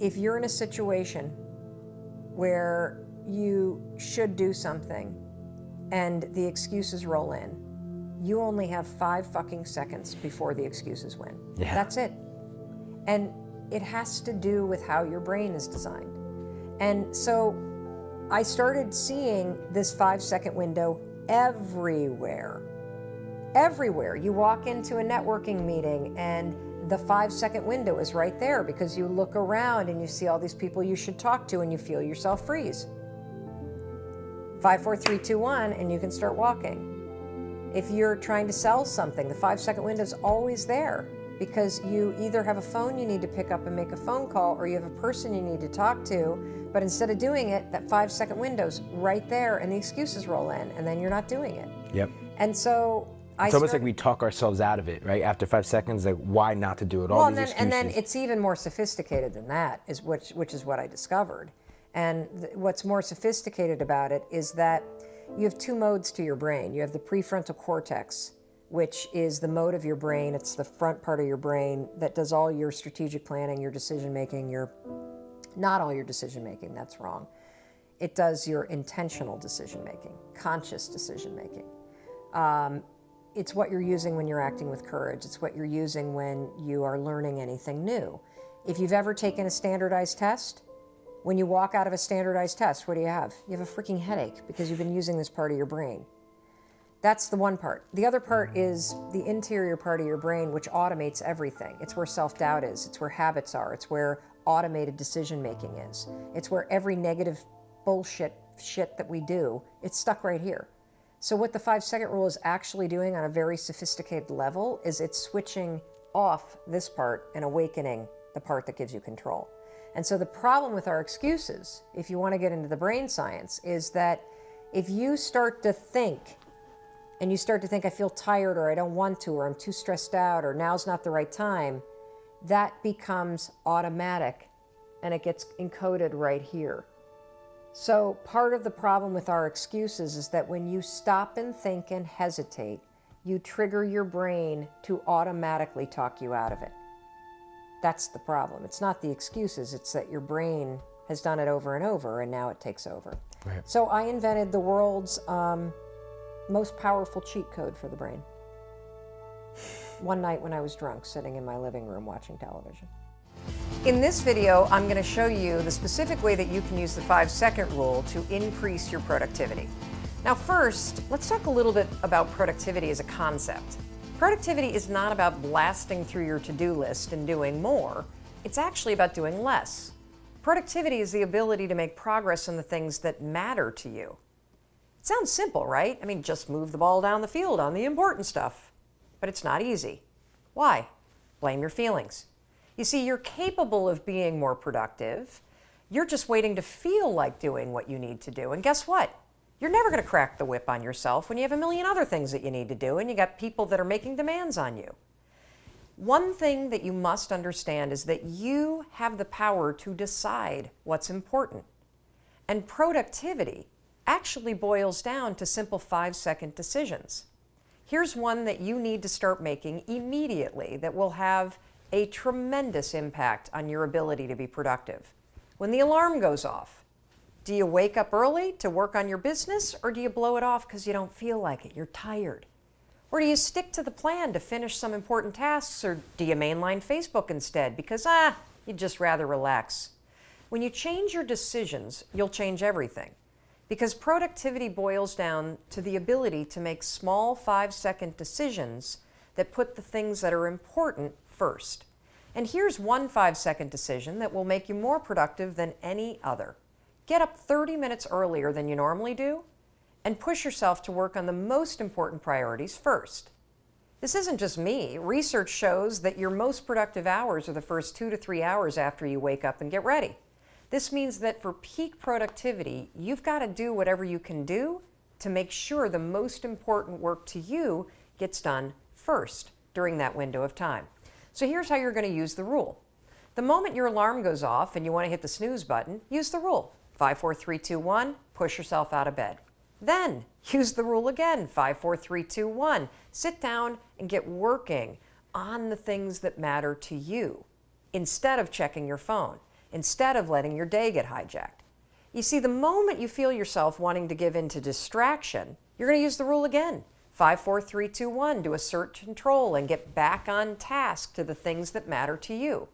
if you're in a situation where you should do something and the excuses roll in, you only have 5 fucking seconds before the excuses win. Yeah. That's it. And it has to do with how your brain is designed. And so I started seeing this 5-second window everywhere. Everywhere. You walk into a networking meeting and the 5-second window is right there because you look around and you see all these people you should talk to and you feel yourself freeze. 5, 4, 3, 2, 1, and you can start walking. If you're trying to sell something, the 5-second window is always there because you either have a phone you need to pick up and make a phone call, or you have a person you need to talk to, but instead of doing it, that 5-second window's right there and the excuses roll in and then you're not doing it. Yep. And so it's almost like we talk ourselves out of it, right? After 5 seconds, like, why not to do it? Well, and then it's even more sophisticated than that, which is what I discovered. And what's more sophisticated about it is that you have 2 modes to your brain. You have the prefrontal cortex, which is the mode of your brain. It's the front part of your brain that does all your strategic planning, your decision making, not all your decision making, that's wrong. It does your intentional decision making, conscious decision making. It's what you're using when you're acting with courage. It's what you're using when you are learning anything new. If you've ever taken a standardized test, when you walk out of a standardized test, what do you have? You have a freaking headache because you've been using this part of your brain. That's the one part. The other part is the interior part of your brain, which automates everything. It's where self-doubt is. It's where habits are. It's where automated decision-making is. It's where every negative bullshit shit that we do, it's stuck right here. So what the 5-second rule is actually doing on a very sophisticated level is it's switching off this part and awakening the part that gives you control. And so the problem with our excuses, if you want to get into the brain science, is that if you start to think, and you start to think, I feel tired, or I don't want to, or I'm too stressed out, or now's not the right time, that becomes automatic and it gets encoded right here. So part of the problem with our excuses is that when you stop and think and hesitate, you trigger your brain to automatically talk you out of it. That's the problem. It's not the excuses, it's that your brain has done it over and over and now it takes over. Right. So I invented the world's most powerful cheat code for the brain. One night when I was drunk, sitting in my living room watching television. In this video, I'm going to show you the specific way that you can use the 5-second rule to increase your productivity. Now first, let's talk a little bit about productivity as a concept. Productivity is not about blasting through your to-do list and doing more. It's actually about doing less. Productivity is the ability to make progress on the things that matter to you. It sounds simple, right? I mean, just move the ball down the field on the important stuff. But it's not easy. Why? Blame your feelings. You see, you're capable of being more productive. You're just waiting to feel like doing what you need to do. And guess what? You're never going to crack the whip on yourself when you have a million other things that you need to do and you got people that are making demands on you. One thing that you must understand is that you have the power to decide what's important. And productivity actually boils down to simple 5-second decisions. Here's one that you need to start making immediately that will have a tremendous impact on your ability to be productive. When the alarm goes off, do you wake up early to work on your business, or do you blow it off because you don't feel like it, you're tired? Or do you stick to the plan to finish some important tasks, or do you mainline Facebook instead because, you'd just rather relax? When you change your decisions, you'll change everything. Because productivity boils down to the ability to make small 5-second decisions that put the things that are important first. And here's one 5-second decision that will make you more productive than any other. Get up 30 minutes earlier than you normally do and push yourself to work on the most important priorities first. This isn't just me. Research shows that your most productive hours are the first 2 to 3 hours after you wake up and get ready. This means that for peak productivity, you've got to do whatever you can do to make sure the most important work to you gets done first during that window of time. So here's how you're going to use the rule. The moment your alarm goes off and you want to hit the snooze button, use the rule. 5, 4, 3, 2, 1, push yourself out of bed. Then use the rule again. 5, 4, 3, 2, 1. Sit down and get working on the things that matter to you instead of checking your phone. instead of letting your day get hijacked. You see, the moment you feel yourself wanting to give in to distraction, you're going to use the rule again. 5, 4, 3, 2, 1, do assert control and get back on task to the things that matter to you.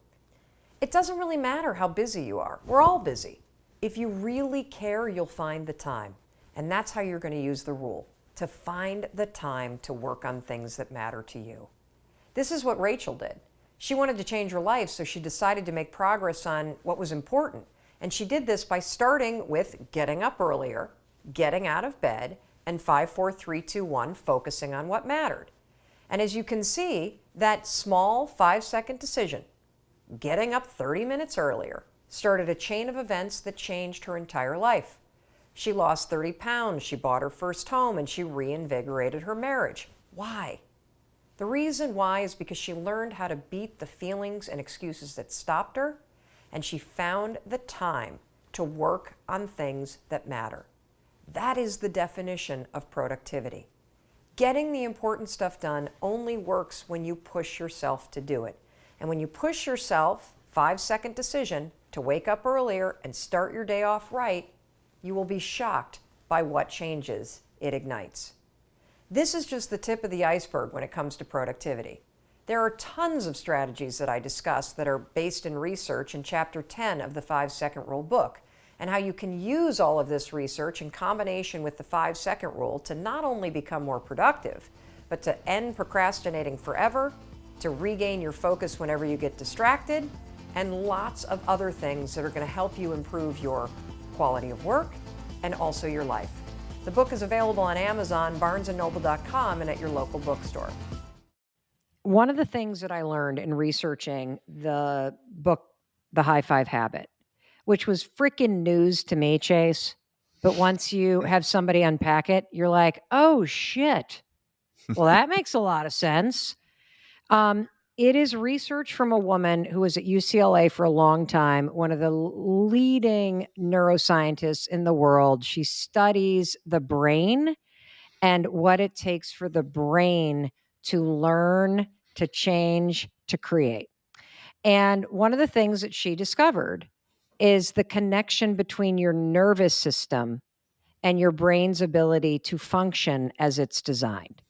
It doesn't really matter how busy you are. We're all busy. If you really care, you'll find the time. And that's how you're going to use the rule, to find the time to work on things that matter to you. This is what Rachel did. She wanted to change her life, so she decided to make progress on what was important. And she did this by starting with getting up earlier, getting out of bed, and 5, 4, 3, 2, 1, focusing on what mattered. And as you can see, that small 5-second decision, getting up 30 minutes earlier, started a chain of events that changed her entire life. She lost 30 pounds, she bought her first home, and she reinvigorated her marriage. Why? The reason why is because she learned how to beat the feelings and excuses that stopped her, and she found the time to work on things that matter. That is the definition of productivity. Getting the important stuff done only works when you push yourself to do it. And when you push yourself, 5-second decision, to wake up earlier and start your day off right, you will be shocked by what changes it ignites. This is just the tip of the iceberg when it comes to productivity. There are tons of strategies that I discuss that are based in research in Chapter 10 of the 5-Second Rule book, and how you can use all of this research in combination with the 5-second rule to not only become more productive, but to end procrastinating forever, to regain your focus whenever you get distracted, and lots of other things that are going to help you improve your quality of work and also your life. The book is available on Amazon, barnesandnoble.com, and at your local bookstore. One of the things that I learned in researching the book, The High Five Habit, which was freaking news to me, Chase, but once you have somebody unpack it, you're like, oh shit, well, that makes a lot of sense. It is research from a woman who was at UCLA for a long time, one of the leading neuroscientists in the world. She studies the brain and what it takes for the brain to learn, to change, to create. And one of the things that she discovered is the connection between your nervous system and your brain's ability to function as it's designed.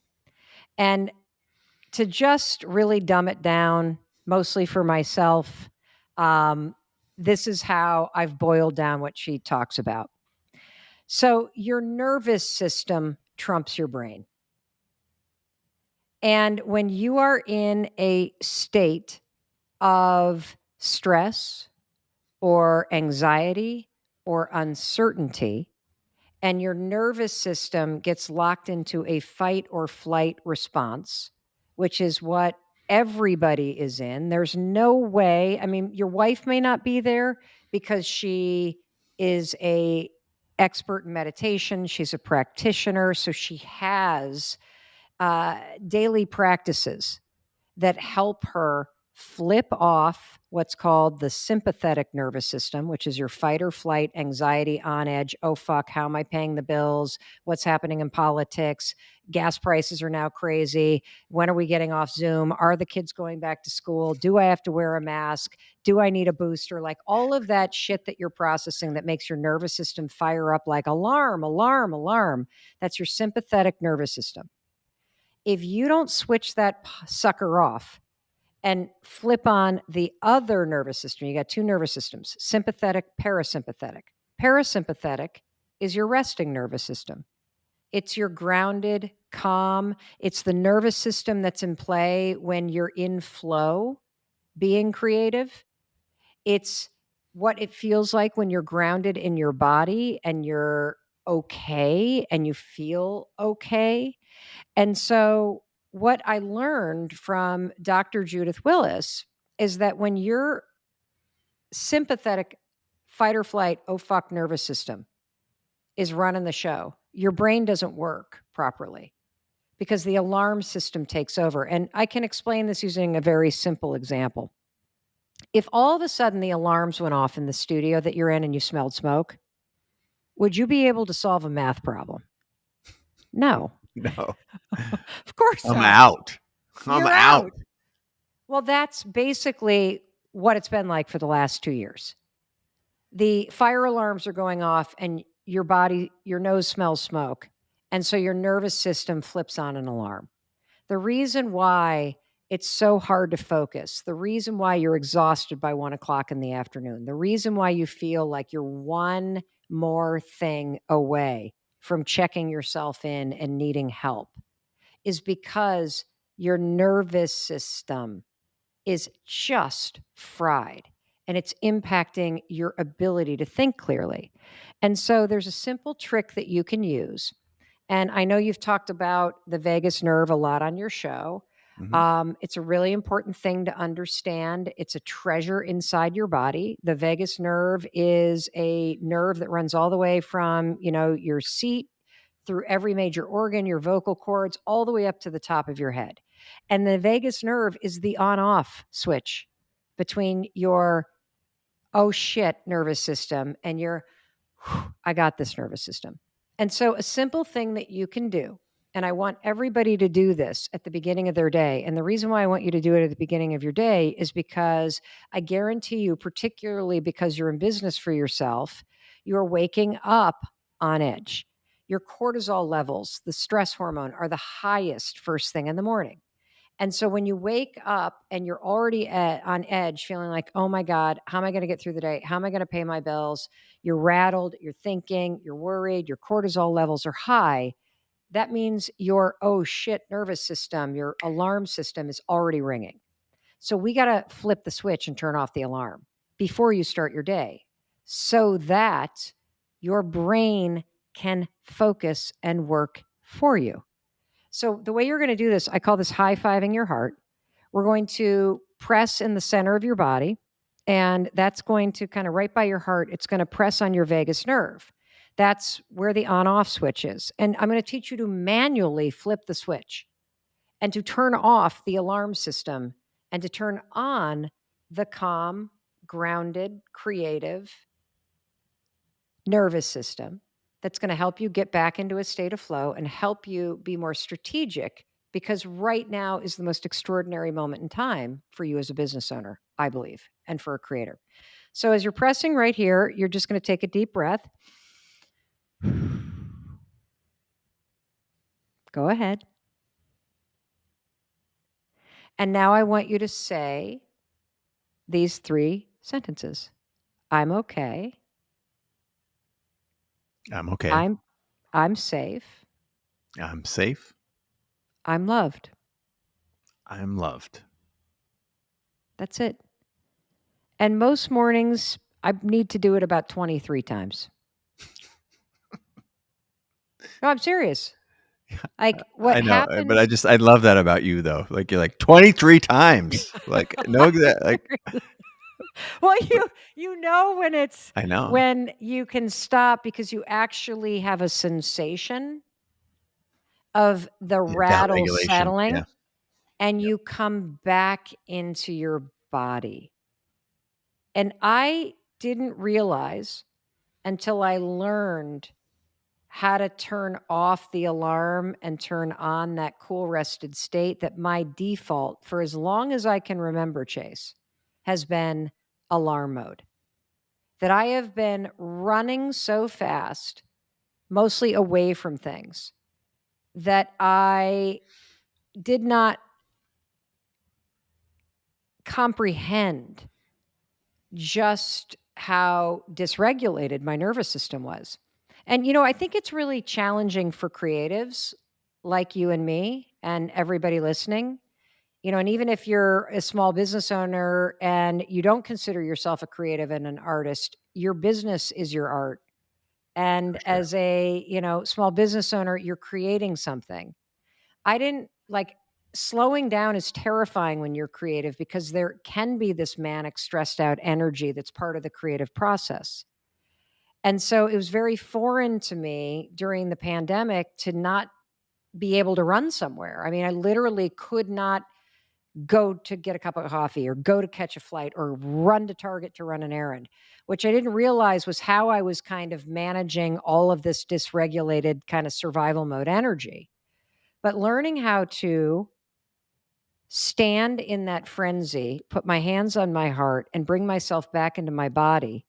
And to just really dumb it down, mostly for myself, this is how I've boiled down what she talks about. So your nervous system trumps your brain. And when you are in a state of stress or anxiety or uncertainty, and your nervous system gets locked into a fight or flight response, which is what everybody is in. There's no way, I mean, your wife may not be there because she is a expert in meditation, she's a practitioner, so she has daily practices that help her flip off what's called the sympathetic nervous system, which is your fight or flight, anxiety, on edge. Oh, fuck, how am I paying the bills? What's happening in politics? Gas prices are now crazy. When are we getting off Zoom? Are the kids going back to school? Do I have to wear a mask? Do I need a booster? Like all of that shit that you're processing that makes your nervous system fire up like alarm, alarm, alarm. That's your sympathetic nervous system. If you don't switch that sucker off and flip on the other nervous system, you got two nervous systems, sympathetic, parasympathetic. Parasympathetic is your resting nervous system. It's your grounded, calm. It's the nervous system that's in play when you're in flow, being creative. It's what it feels like when you're grounded in your body and you're okay and you feel okay. And so what I learned from Dr. Judith Willis is that when your sympathetic fight or flight, oh fuck, nervous system is running the show, your brain doesn't work properly because the alarm system takes over. And I can explain this using a very simple example. If all of a sudden the alarms went off in the studio that you're in and you smelled smoke, would you be able to solve a math problem? No. No. Of course I'm not. out. You're out. Well, that's basically what it's been like for the last 2 years. the fire alarms are going off and your nose smells smoke. And so your nervous system flips on an alarm. The reason why it's so hard to focus, the reason why you're exhausted by 1 o'clock in the afternoon, the reason why you feel like you're one more thing away from checking yourself in and needing help is because your nervous system is just fried and it's impacting your ability to think clearly. And so there's a simple trick that you can use. And I know you've talked about the vagus nerve a lot on your show. It's a really important thing to understand. It's a treasure inside your body. The vagus nerve is a nerve that runs all the way from, your seat through every major organ, your vocal cords, all the way up to the top of your head. And the vagus nerve is the on-off switch between your oh shit nervous system and your I got this nervous system. And so a simple thing that you can do, and I want everybody to do this at the beginning of their day. And the reason why I want you to do it at the beginning of your day is because I guarantee you, particularly because you're in business for yourself, you're waking up on edge. Your cortisol levels, the stress hormone, are the highest first thing in the morning. And so when you wake up and you're already on edge, feeling like, oh my God, how am I going to get through the day? How am I going to pay my bills? You're rattled, you're thinking, you're worried, your cortisol levels are high. That means your, oh shit, nervous system, your alarm system is already ringing. So we got to flip the switch and turn off the alarm before you start your day so that your brain can focus and work for you. So the way you're going to do this, I call this high-fiving your heart. We're going to press in the center of your body, and that's going to kind of right by your heart, it's going to press on your vagus nerve. That's where the on-off switch is. And I'm going to teach you to manually flip the switch and to turn off the alarm system and to turn on the calm, grounded, creative nervous system that's going to help you get back into a state of flow and help you be more strategic, because right now is the most extraordinary moment in time for you as a business owner, I believe, and for a creator. So as you're pressing right here, you're just going to take a deep breath. Go ahead. And now I want you to say these 3 sentences. I'm okay. I'm okay. I'm safe. I'm safe. I'm loved. I'm loved. That's it. And most mornings, I need to do it about 23 times. No, I'm serious. Like what I know, happens? but I love that about you though. Like you're like 23 times. Like no, like Well, you know when it's I know. when you can stop because you actually have a sensation of the rattle Down-regulation. settling, Yeah. and you come back into your body. And I didn't realize until I learned how to turn off the alarm and turn on that cool rested state that my default for as long as I can remember, Chase, has been alarm mode. That I have been running so fast, mostly away from things, that I did not comprehend just how dysregulated my nervous system was. And, I think it's really challenging for creatives like you and me and everybody listening. And even if you're a small business owner and you don't consider yourself a creative and an artist, your business is your art. And For sure. as a, small business owner, you're creating something. I didn't like slowing down is terrifying when you're creative because there can be this manic, stressed out energy that's part of the creative process. And so it was very foreign to me during the pandemic to not be able to run somewhere. I mean, I literally could not go to get a cup of coffee or go to catch a flight or run to Target to run an errand, which I didn't realize was how I was kind of managing all of this dysregulated kind of survival mode energy. But learning how to stand in that frenzy, put my hands on my heart, and bring myself back into my body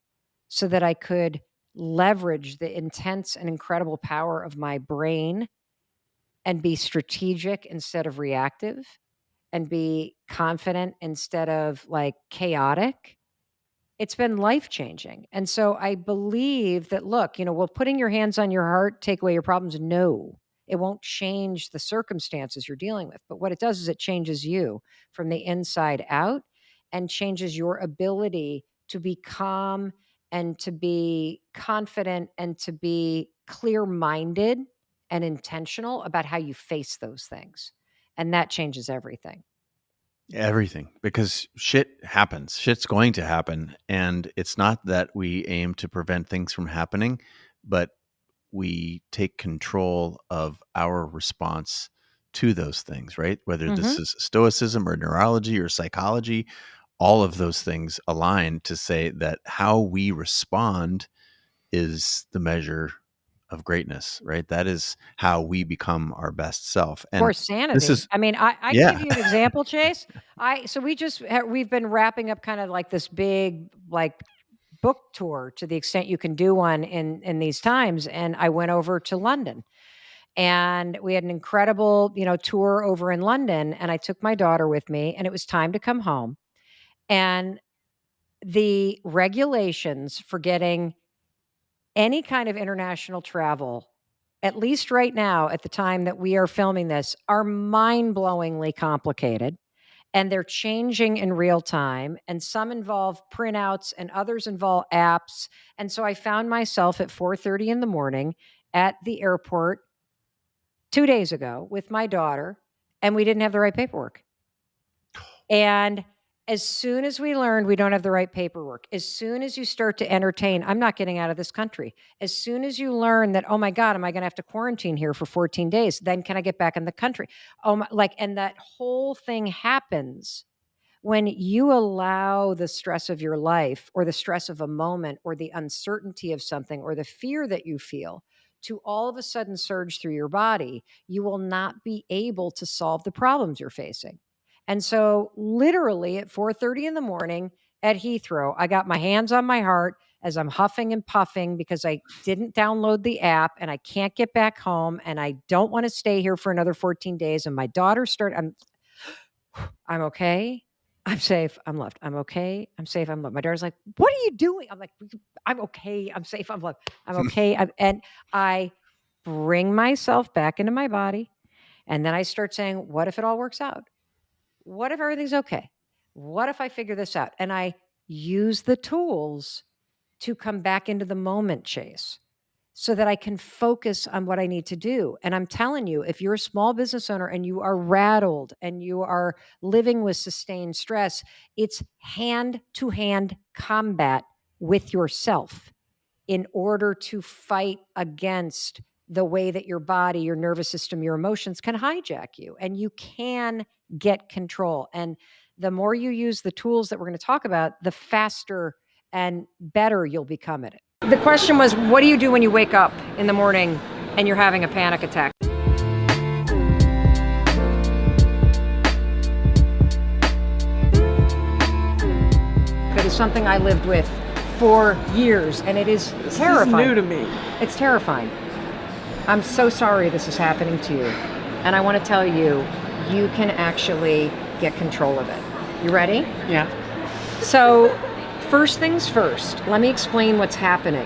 so that I could leverage the intense and incredible power of my brain and be strategic instead of reactive and be confident instead of like chaotic. It's been life-changing. And so I believe that, look, will putting your hands on your heart take away your problems? No, it won't change the circumstances you're dealing with. But what it does is it changes you from the inside out and changes your ability to be calm and to be confident and to be clear-minded and intentional about how you face those things. And that changes everything. Everything, because shit happens. Shit's going to happen. And it's not that we aim to prevent things from happening, but we take control of our response to those things, right? Whether this is stoicism or neurology or psychology, all of those things align to say that how we respond is the measure of greatness, right? That is how we become our best self. And or sanity. this is, I mean, I give you an example, Chase. We've been wrapping up kind of like this big like book tour to the extent you can do one in these times. And I went over to London and we had an incredible, tour over in London. And I took my daughter with me and it was time to come home. And the regulations for getting any kind of international travel, at least right now, at the time that we are filming this, are mind-blowingly complicated. And they're changing in real time. And some involve printouts and others involve apps. And so I found myself at 4:30 in the morning at the airport 2 days ago with my daughter, and we didn't have the right paperwork. And as soon as we learned we don't have the right paperwork, as soon as you start to entertain, I'm not getting out of this country. As soon as you learn that, oh my God, am I going to have to quarantine here for 14 days? Then can I get back in the country? And that whole thing happens when you allow the stress of your life or the stress of a moment or the uncertainty of something or the fear that you feel to all of a sudden surge through your body. You will not be able to solve the problems you're facing. And so literally at 4:30 in the morning at Heathrow, I got my hands on my heart as I'm huffing and puffing because I didn't download the app and I can't get back home and I don't want to stay here for another 14 days. And my daughter I'm okay. I'm safe. I'm loved. I'm okay. I'm safe. I'm loved. My daughter's like, what are you doing? I'm like, I'm okay. I'm safe. I'm loved. I'm okay. And I bring myself back into my body. And then I start saying, what if it all works out? What if everything's okay? What if I figure this out? And I use the tools to come back into the moment, Chase, so that I can focus on what I need to do. And I'm telling you, if you're a small business owner and you are rattled and you are living with sustained stress, it's hand-to-hand combat with yourself in order to fight against the way that your body, your nervous system, your emotions can hijack you. And you can get control. And the more you use the tools that we're going to talk about, the faster and better you'll become at it. The question was, what do you do when you wake up in the morning and you're having a panic attack? That is something I lived with for years, and it is terrifying. This is new to me. It's terrifying. I'm so sorry this is happening to you. And I want to tell you, you can actually get control of it. You ready? Yeah. So, first things first, let me explain what's happening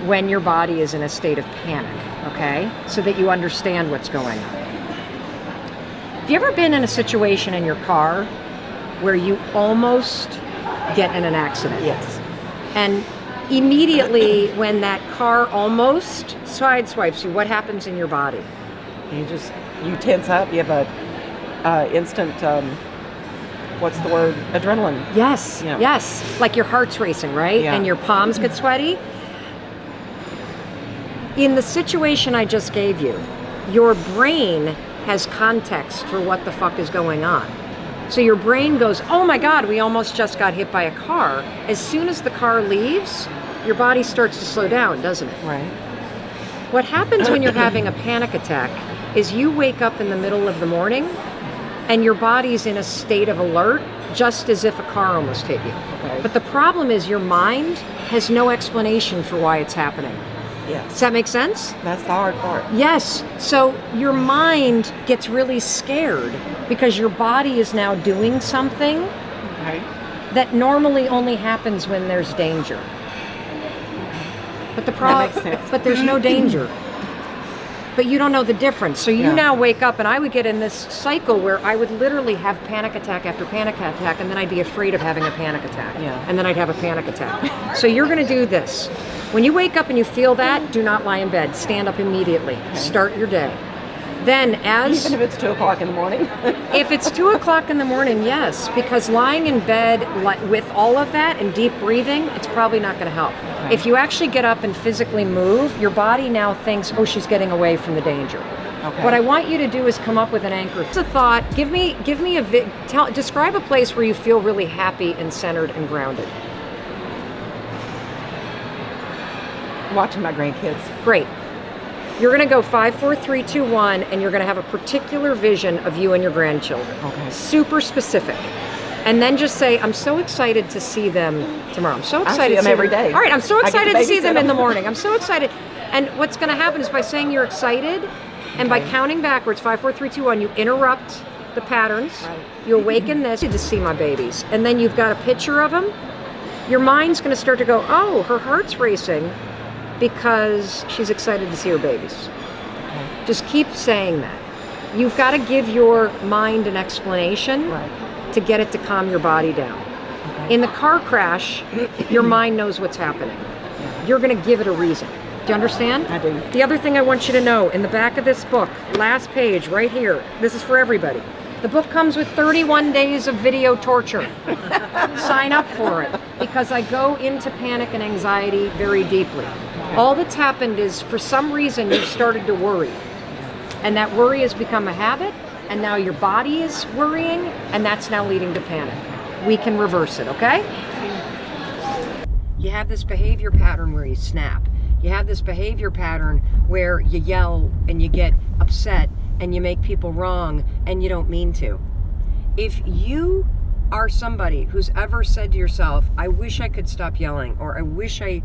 when your body is in a state of panic, okay? So that you understand what's going on. Have you ever been in a situation in your car where you almost get in an accident? Yes. And immediately when that car almost sideswipes you, what happens in your body? You tense up. You have a instant, what's the word? Adrenaline. Yes, Yeah. yes. Like your heart's racing, right? Yeah. And your palms get sweaty. In the situation I just gave you, your brain has context for what the fuck is going on. So your brain goes, oh my God, we almost just got hit by a car. As soon as the car leaves, your body starts to slow down, doesn't it? Right. What happens when you're having a panic attack is you wake up in the middle of the morning and your body's in a state of alert just as if a car almost hit you. Okay. But the problem is your mind has no explanation for why it's happening. Yes. Does that make sense? That's the hard part. Yes. So your mind gets really scared because your body is now doing something Okay. that normally only happens when there's danger. But the problem, makes sense. but there's no danger. But you don't know the difference. So you Yeah. now wake up, and I would get in this cycle where I would literally have panic attack after panic attack, and then I'd be afraid of having a panic attack. Yeah. And then I'd have a panic attack. So you're going to do this. When you wake up and you feel that, do not lie in bed. Stand up immediately. Start your day. Then as... Even if it's 2 o'clock in the morning. If it's 2 o'clock in the morning, yes, because lying in bed with all of that and deep breathing, it's probably not going to help. Okay. If you actually get up and physically move, your body now thinks, oh, she's getting away from the danger. Okay. What I want you to do is come up with an anchor. It's a thought. Describe a place where you feel really happy and centered and grounded. Watching my grandkids. Great. You're going to go 5, 4, 3, 2, 1, and you're going to have a particular vision of you and your grandchildren. Okay. Super specific. And then just say, I'm so excited to see them tomorrow. I'm so excited see them to every day. All right, I'm so I get excited to to see them babysit in the them. morning. I'm so excited. And what's going to happen is by saying you're excited, and by counting backwards, 5, 4, 3, 2, 1, you interrupt the patterns. Right. You awaken this to see my babies. And then you've got a picture of them. Your mind's going to start to go, oh, her heart's racing because she's excited to see her babies. Okay. Just keep saying that. You've got to give your mind an explanation Right. to get it to calm your body down. Okay. In the car crash, your mind knows what's happening. You're going to give it a reason. Do you understand? I do. The other thing I want you to know, in the back of this book, last page right here, this is for everybody. The book comes with 31 days of video torture. Sign up for it, because I go into panic and anxiety very deeply. All that's happened is, for some reason, you've started to worry. And that worry has become a habit, and now your body is worrying, and that's now leading to panic. We can reverse it, okay? You have this behavior pattern where you snap. You have this behavior pattern where you yell and you get upset and you make people wrong and you don't mean to. If you are somebody who's ever said to yourself, I wish I could stop yelling, or I wish I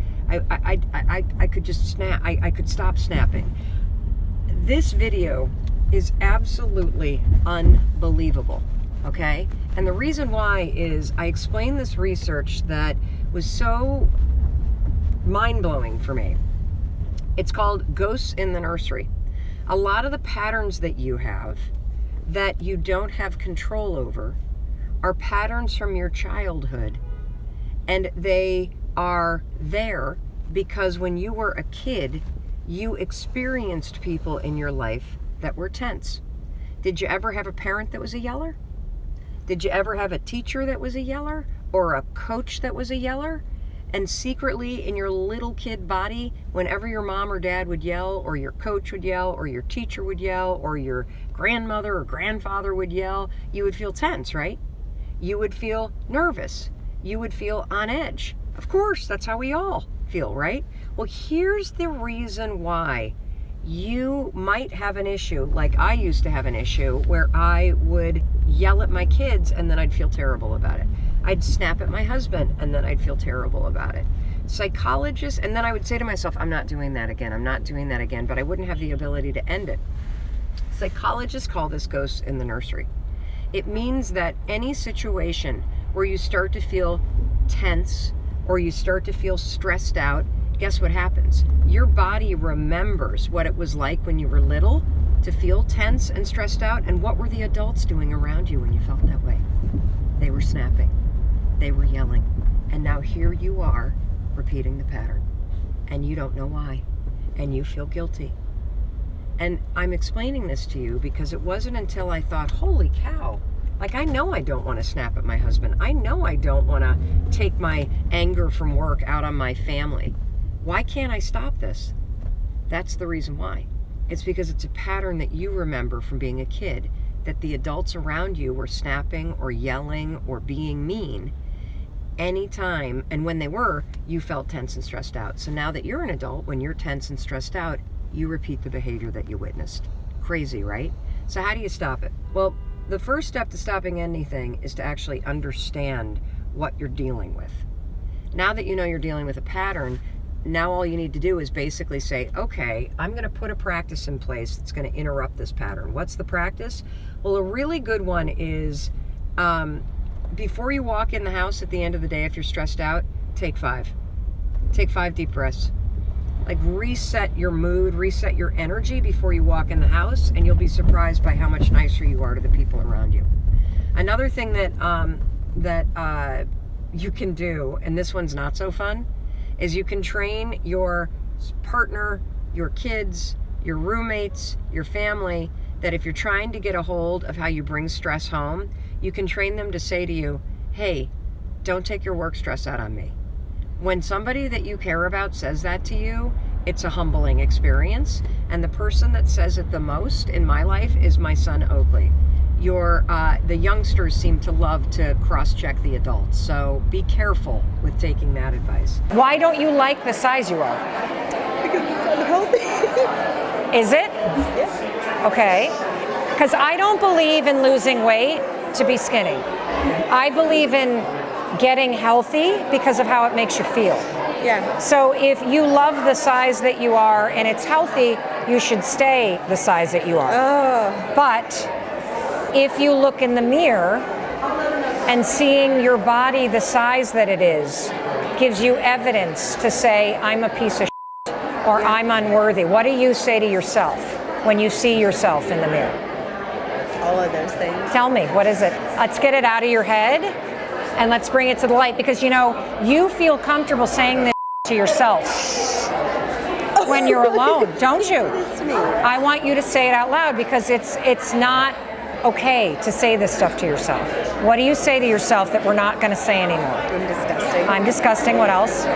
could just snap, I could stop snapping. This video is absolutely unbelievable, okay? And the reason why is I explained this research that was so mind-blowing for me. It's called Ghosts in the Nursery. A lot of the patterns that you have that you don't have control over are patterns from your childhood, and they are there because when you were a kid, you experienced people in your life that were tense. Did you ever have a parent that was a yeller? Did you ever have a teacher that was a yeller, or a coach that was a yeller? And secretly in your little kid body, whenever your mom or dad would yell, or your coach would yell, or your teacher would yell, or your grandmother or grandfather would yell, you would feel tense, right? You would feel nervous. You would feel on edge. Of course, that's how we all feel, right? Well, here's the reason why you might have an issue, like I used to have an issue, where I would yell at my kids and then I'd feel terrible about it. I'd snap at my husband and then I'd feel terrible about it. Psychologists, and then I would say to myself, I'm not doing that again, I'm not doing that again, but I wouldn't have the ability to end it. Psychologists call this ghosts in the nursery. It means that any situation where you start to feel tense or you start to feel stressed out, guess what happens? Your body remembers what it was like when you were little to feel tense and stressed out, and what were the adults doing around you when you felt that way? They were snapping. They were yelling. And now here you are repeating the pattern. And you don't know why. And you feel guilty. And I'm explaining this to you because it wasn't until I thought, holy cow, like I know I don't want to snap at my husband. I know I don't want to take my anger from work out on my family. Why can't I stop this? That's the reason why. It's because it's a pattern that you remember from being a kid, that the adults around you were snapping or yelling or being mean anytime, and when they were, you felt tense and stressed out. So now that you're an adult, when you're tense and stressed out, you repeat the behavior that you witnessed. Crazy, right? So how do you stop it? Well, the first step to stopping anything is to actually understand what you're dealing with. Now that you know you're dealing with a pattern, now all you need to do is basically say, okay, I'm going to put a practice in place that's going to interrupt this pattern. What's the practice? Well, a really good one is before you walk in the house at the end of the day, if you're stressed out, take 5. Take 5 deep breaths. Like, reset your mood, reset your energy before you walk in the house, and you'll be surprised by how much nicer you are to the people around you. Another thing that you can do, and this one's not so fun, is you can train your partner, your kids, your roommates, your family, that if you're trying to get a hold of how you bring stress home, you can train them to say to you, hey, don't take your work stress out on me. When somebody that you care about says that to you, it's a humbling experience. And the person that says it the most in my life is my son, Oakley. The youngsters seem to love to cross-check the adults, so be careful with taking that advice. Why don't you like the size you are? Because it's unhealthy. Is it? Yes. Okay. Because I don't believe in losing weight to be skinny. I believe in getting healthy because of how it makes you feel. Yeah. So if you love the size that you are and it's healthy, you should stay the size that you are. Oh. But if you look in the mirror and seeing your body the size that it is gives you evidence to say, I'm a piece of shit, or I'm unworthy. What do you say to yourself when you see yourself in the mirror? All of those things. Tell me, what is it? Let's get it out of your head and let's bring it to the light, because you feel comfortable saying this to yourself when you're alone, don't you? It's me. I want you to say it out loud, because it's not okay to say this stuff to yourself. What do you say to yourself that we're not going to say anymore? I'm disgusting. I'm disgusting. What else? I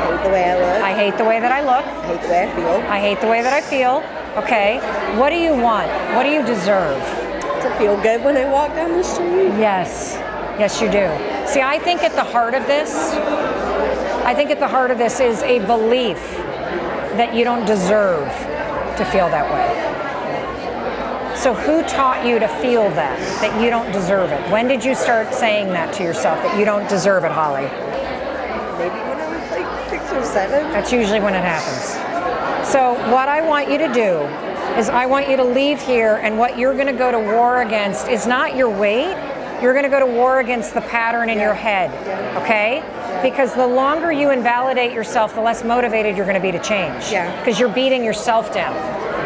hate the way I look. I hate the way that I look. I hate the way I feel. I hate the way that I feel. Okay. What do you want? What do you deserve? To feel good when I walk down the street. Yes. Yes, you do. See, I think at the heart of this is a belief that you don't deserve to feel that way. So who taught you to feel that you don't deserve it? When did you start saying that to yourself, that you don't deserve it, Holly? Maybe when I was like 6 or 7. That's usually when it happens. So what I want you to do is I want you to leave here, and what you're going to go to war against is not your weight. You're going to go to war against the pattern in your head, okay? Because the longer you invalidate yourself, the less motivated you're going to be to change. Yeah. Because you're beating yourself down.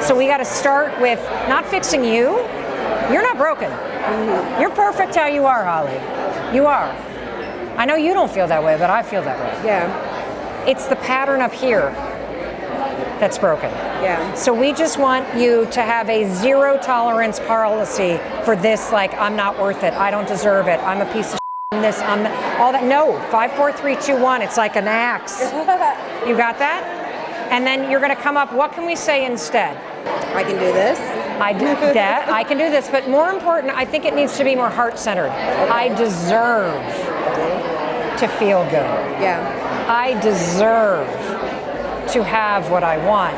So we got to start with not fixing you. You're not broken. Mm-hmm. You're perfect how you are, Holly. You are. I know you don't feel that way, but I feel that way. Yeah. It's the pattern up here that's broken. Yeah. So we just want you to have a zero tolerance policy for this, like, I'm not worth it, I don't deserve it, I'm a piece of shit, this, I'm all that. No, 5, 4, 3, 2, 1, it's like an axe. You got that? And then you're gonna come up, what can we say instead? I can do this. I do that, I can do this, but more important, I think it needs to be more heart-centered. I deserve to feel good. Yeah. I deserve to have what I want.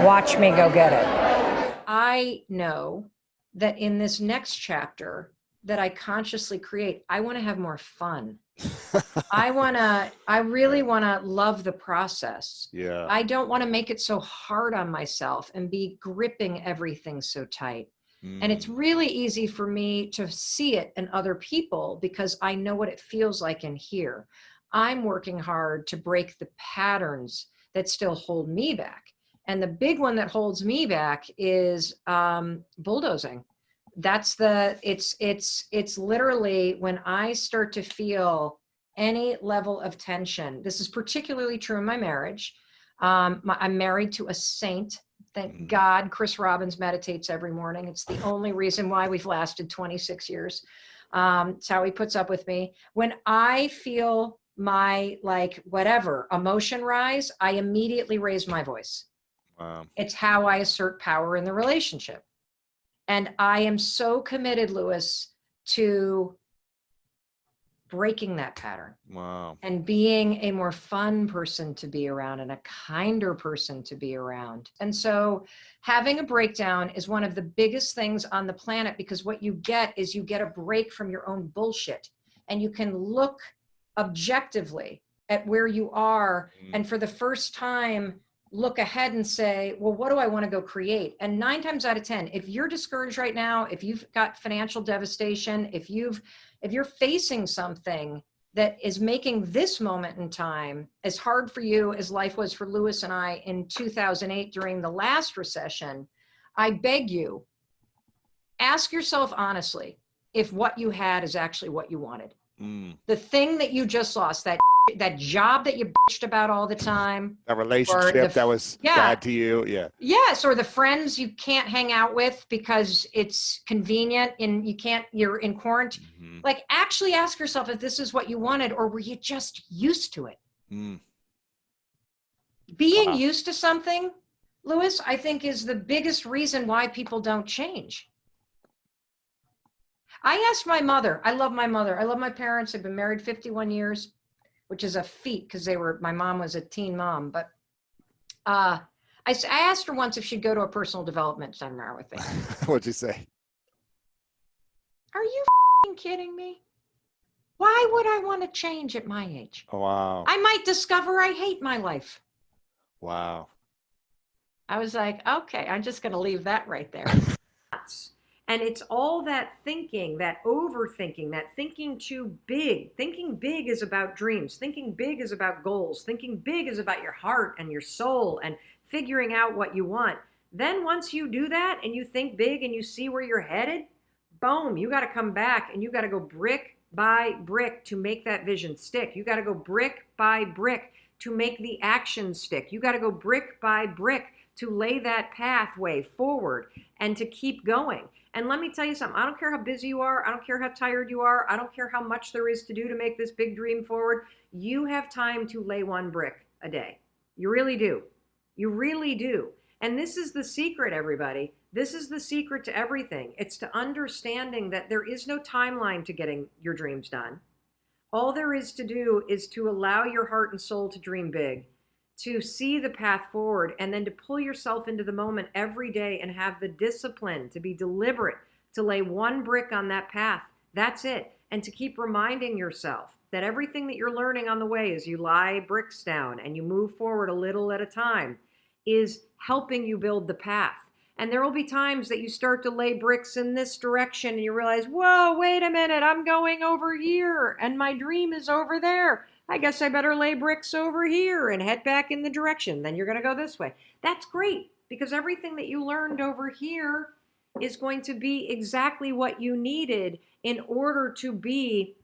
Watch me go get it. I know that in this next chapter that I consciously create, I want to have more fun. I really want to love the process. Yeah. I don't want to make it so hard on myself and be gripping everything so tight. And it's really easy for me to see it in other people because I know what it feels like in here. I'm working hard to break the patterns that still hold me back. And the big one that holds me back is bulldozing. That's it's literally when I start to feel any level of tension. This is particularly true in my marriage. I'm married to a saint. Thank God Chris Robbins meditates every morning. It's the only reason why we've lasted 26 years. It's how he puts up with me. When I feel my whatever emotion rise, I immediately raise my voice. Wow. It's how I assert power in the relationship. And I am so committed, Lewis, to breaking that pattern. Wow. And being a more fun person to be around and a kinder person to be around. And so having a breakdown is one of the biggest things on the planet, because what you get is you get a break from your own bullshit, and you can look objectively at where you are. And for the first time, look ahead and say, well, what do I want to go create? And 9 times out of 10, if you're discouraged right now, if you've got financial devastation, if you're facing something that is making this moment in time as hard for you as life was for Lewis and I in 2008 during the last recession, I beg you, ask yourself honestly if what you had is actually what you wanted. The thing that you just lost, that job that you bitched about all the time, That relationship that was bad to you. Yeah. Yes, or the friends you can't hang out with because it's convenient and you're in quarantine. Like, actually ask yourself if this is what you wanted, or were you just used to it? Being used to something, Lewis, I think is the biggest reason why people don't change. I asked my mother, I love my mother. I love my parents. They've been married 51 years, which is a feat because my mom was a teen mom. But I asked her once if she'd go to a personal development seminar with me. What'd you say? Are you kidding me? Why would I want to change at my age? Oh, wow. I might discover I hate my life. Wow. I was like, okay, I'm just going to leave that right there. And it's all that thinking, that overthinking, that thinking too big. Thinking big is about dreams. Thinking big is about goals. Thinking big is about your heart and your soul and figuring out what you want. Then once you do that and you think big and you see where you're headed, boom, you got to come back and you got to go brick by brick to make that vision stick. You got to go brick by brick to make the action stick. You got to go brick by brick to lay that pathway forward and to keep going. And let me tell you something, I don't care how busy you are, I don't care how tired you are, I don't care how much there is to do to make this big dream forward. You have time to lay 1 brick a day. You really do. You really do. And this is the secret, everybody. This is the secret to everything. It's to understanding that there is no timeline to getting your dreams done. All there is to do is to allow your heart and soul to dream big, to see the path forward, and then to pull yourself into the moment every day and have the discipline to be deliberate, to lay 1 brick on that path. That's it. And to keep reminding yourself that everything that you're learning on the way as you lie bricks down and you move forward a little at a time is helping you build the path. And there will be times that you start to lay bricks in this direction and you realize, whoa, wait a minute, I'm going over here and my dream is over there. I guess I better lay bricks over here and head back in the direction. Then you're going to go this way. That's great, because everything that you learned over here is going to be exactly what you needed in order to be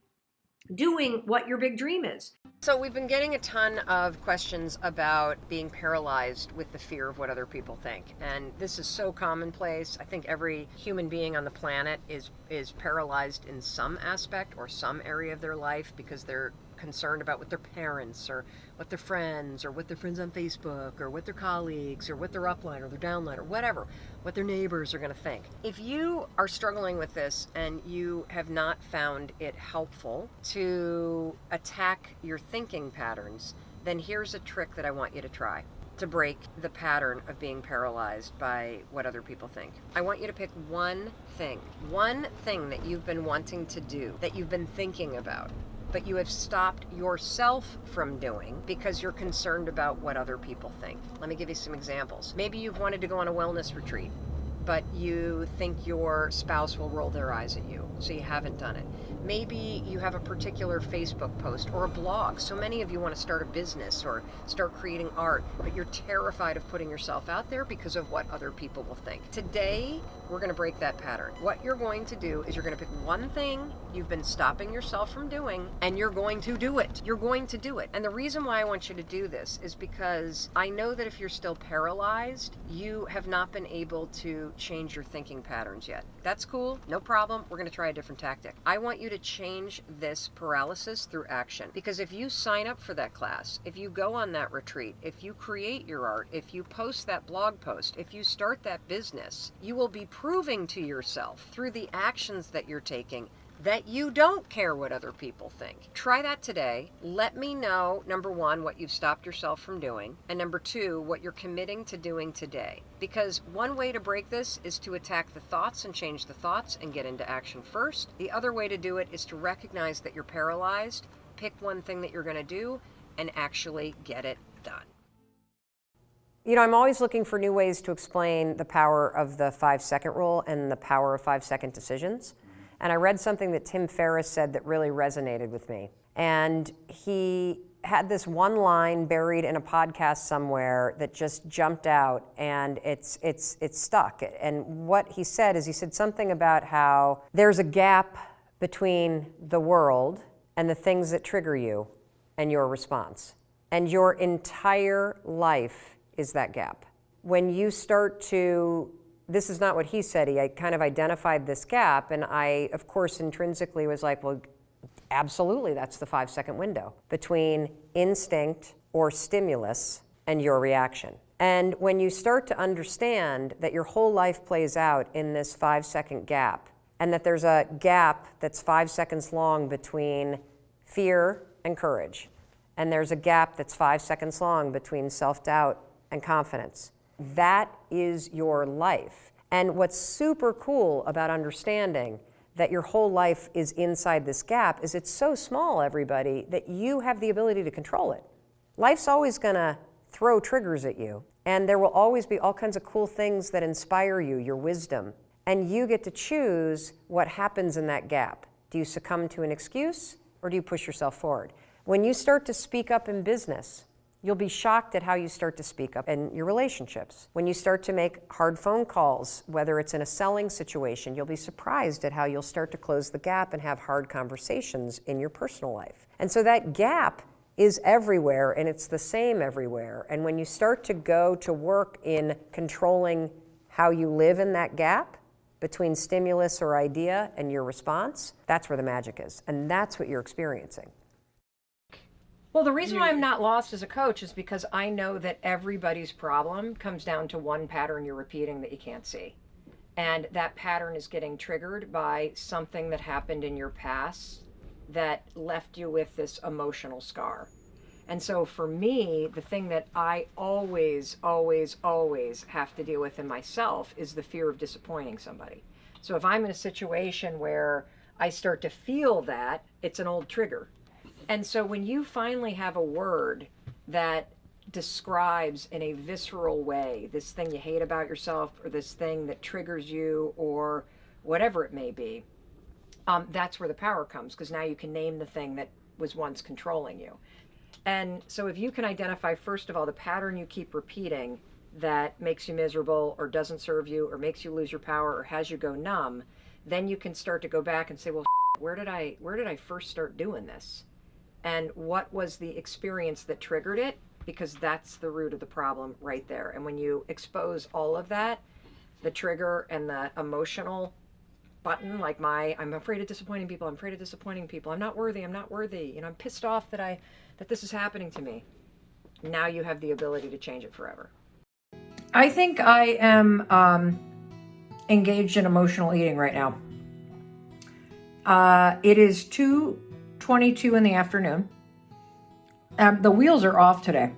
doing what your big dream is. So we've been getting a ton of questions about being paralyzed with the fear of what other people think. And this is so commonplace. I think every human being on the planet is paralyzed in some aspect or some area of their life because they're concerned about what their parents or what their friends or what their friends on Facebook or what their colleagues or what their upline or their downline or whatever, what their neighbors are going to think. If you are struggling with this and you have not found it helpful to attack your thinking patterns, then here's a trick that I want you to try to break the pattern of being paralyzed by what other people think. I want you to pick one thing that you've been wanting to do, that you've been thinking about, but you have stopped yourself from doing because you're concerned about what other people think. Let me give you some examples. Maybe you've wanted to go on a wellness retreat, but you think your spouse will roll their eyes at you, so you haven't done it. Maybe you have a particular Facebook post or a blog. So many of you want to start a business or start creating art, but you're terrified of putting yourself out there because of what other people will think. Today, we're going to break that pattern. What you're going to do is you're going to pick one thing you've been stopping yourself from doing, and you're going to do it. You're going to do it. And the reason why I want you to do this is because I know that if you're still paralyzed, you have not been able to change your thinking patterns yet. That's cool. No problem. We're going to try a different tactic. I want you to change this paralysis through action. Because if you sign up for that class, if you go on that retreat, if you create your art, if you post that blog post, if you start that business, you will be proving to yourself through the actions that you're taking that you don't care what other people think. Try that today. Let me know, number one, what you've stopped yourself from doing, and number two, what you're committing to doing today. Because one way to break this is to attack the thoughts and change the thoughts and get into action first. The other way to do it is to recognize that you're paralyzed, pick one thing that you're going to do, and actually get it done. You know, I'm always looking for new ways to explain the power of the 5-second rule and the power of 5-second decisions. And I read something that Tim Ferriss said that really resonated with me. And he had this one line buried in a podcast somewhere that just jumped out, and it's stuck. And what he said is, he said something about how there's a gap between the world and the things that trigger you and your response. And your entire life is that gap. When you start to, this is not what he said, he kind of identified this gap, and I, of course, intrinsically was like, well, absolutely, that's the 5-second window between instinct or stimulus and your reaction. And when you start to understand that your whole life plays out in this 5-second gap, and that there's a gap that's 5 seconds long between fear and courage, and there's a gap that's 5 seconds long between self-doubt and confidence, that is your life. And what's super cool about understanding that your whole life is inside this gap is it's so small, everybody, that you have the ability to control it. Life's always gonna throw triggers at you, and there will always be all kinds of cool things that inspire you, your wisdom, and you get to choose what happens in that gap. Do you succumb to an excuse, or do you push yourself forward? When you start to speak up in business, you'll be shocked at how you start to speak up in your relationships. When you start to make hard phone calls, whether it's in a selling situation, you'll be surprised at how you'll start to close the gap and have hard conversations in your personal life. And so that gap is everywhere, and it's the same everywhere. And when you start to go to work in controlling how you live in that gap between stimulus or idea and your response, that's where the magic is. And that's what you're experiencing. Well, the reason why I'm not lost as a coach is because I know that everybody's problem comes down to one pattern you're repeating that you can't see. And that pattern is getting triggered by something that happened in your past that left you with this emotional scar. And so for me, the thing that I always, always, always have to deal with in myself is the fear of disappointing somebody. So if I'm in a situation where I start to feel that, it's an old trigger. And so when you finally have a word that describes in a visceral way this thing you hate about yourself, or this thing that triggers you, or whatever it may be, that's where the power comes, because now you can name the thing that was once controlling you. And so if you can identify, first of all, the pattern you keep repeating that makes you miserable or doesn't serve you or makes you lose your power or has you go numb, then you can start to go back and say, well, where did I first start doing this? And what was the experience that triggered it? Because that's the root of the problem right there. And when you expose all of that, the trigger and the emotional button, like I'm afraid of disappointing people, I'm afraid of disappointing people, I'm not worthy, you know, I'm pissed off that this is happening to me. Now you have the ability to change it forever. I think I am engaged in emotional eating right now. It is 2:22 in the afternoon. The wheels are off today.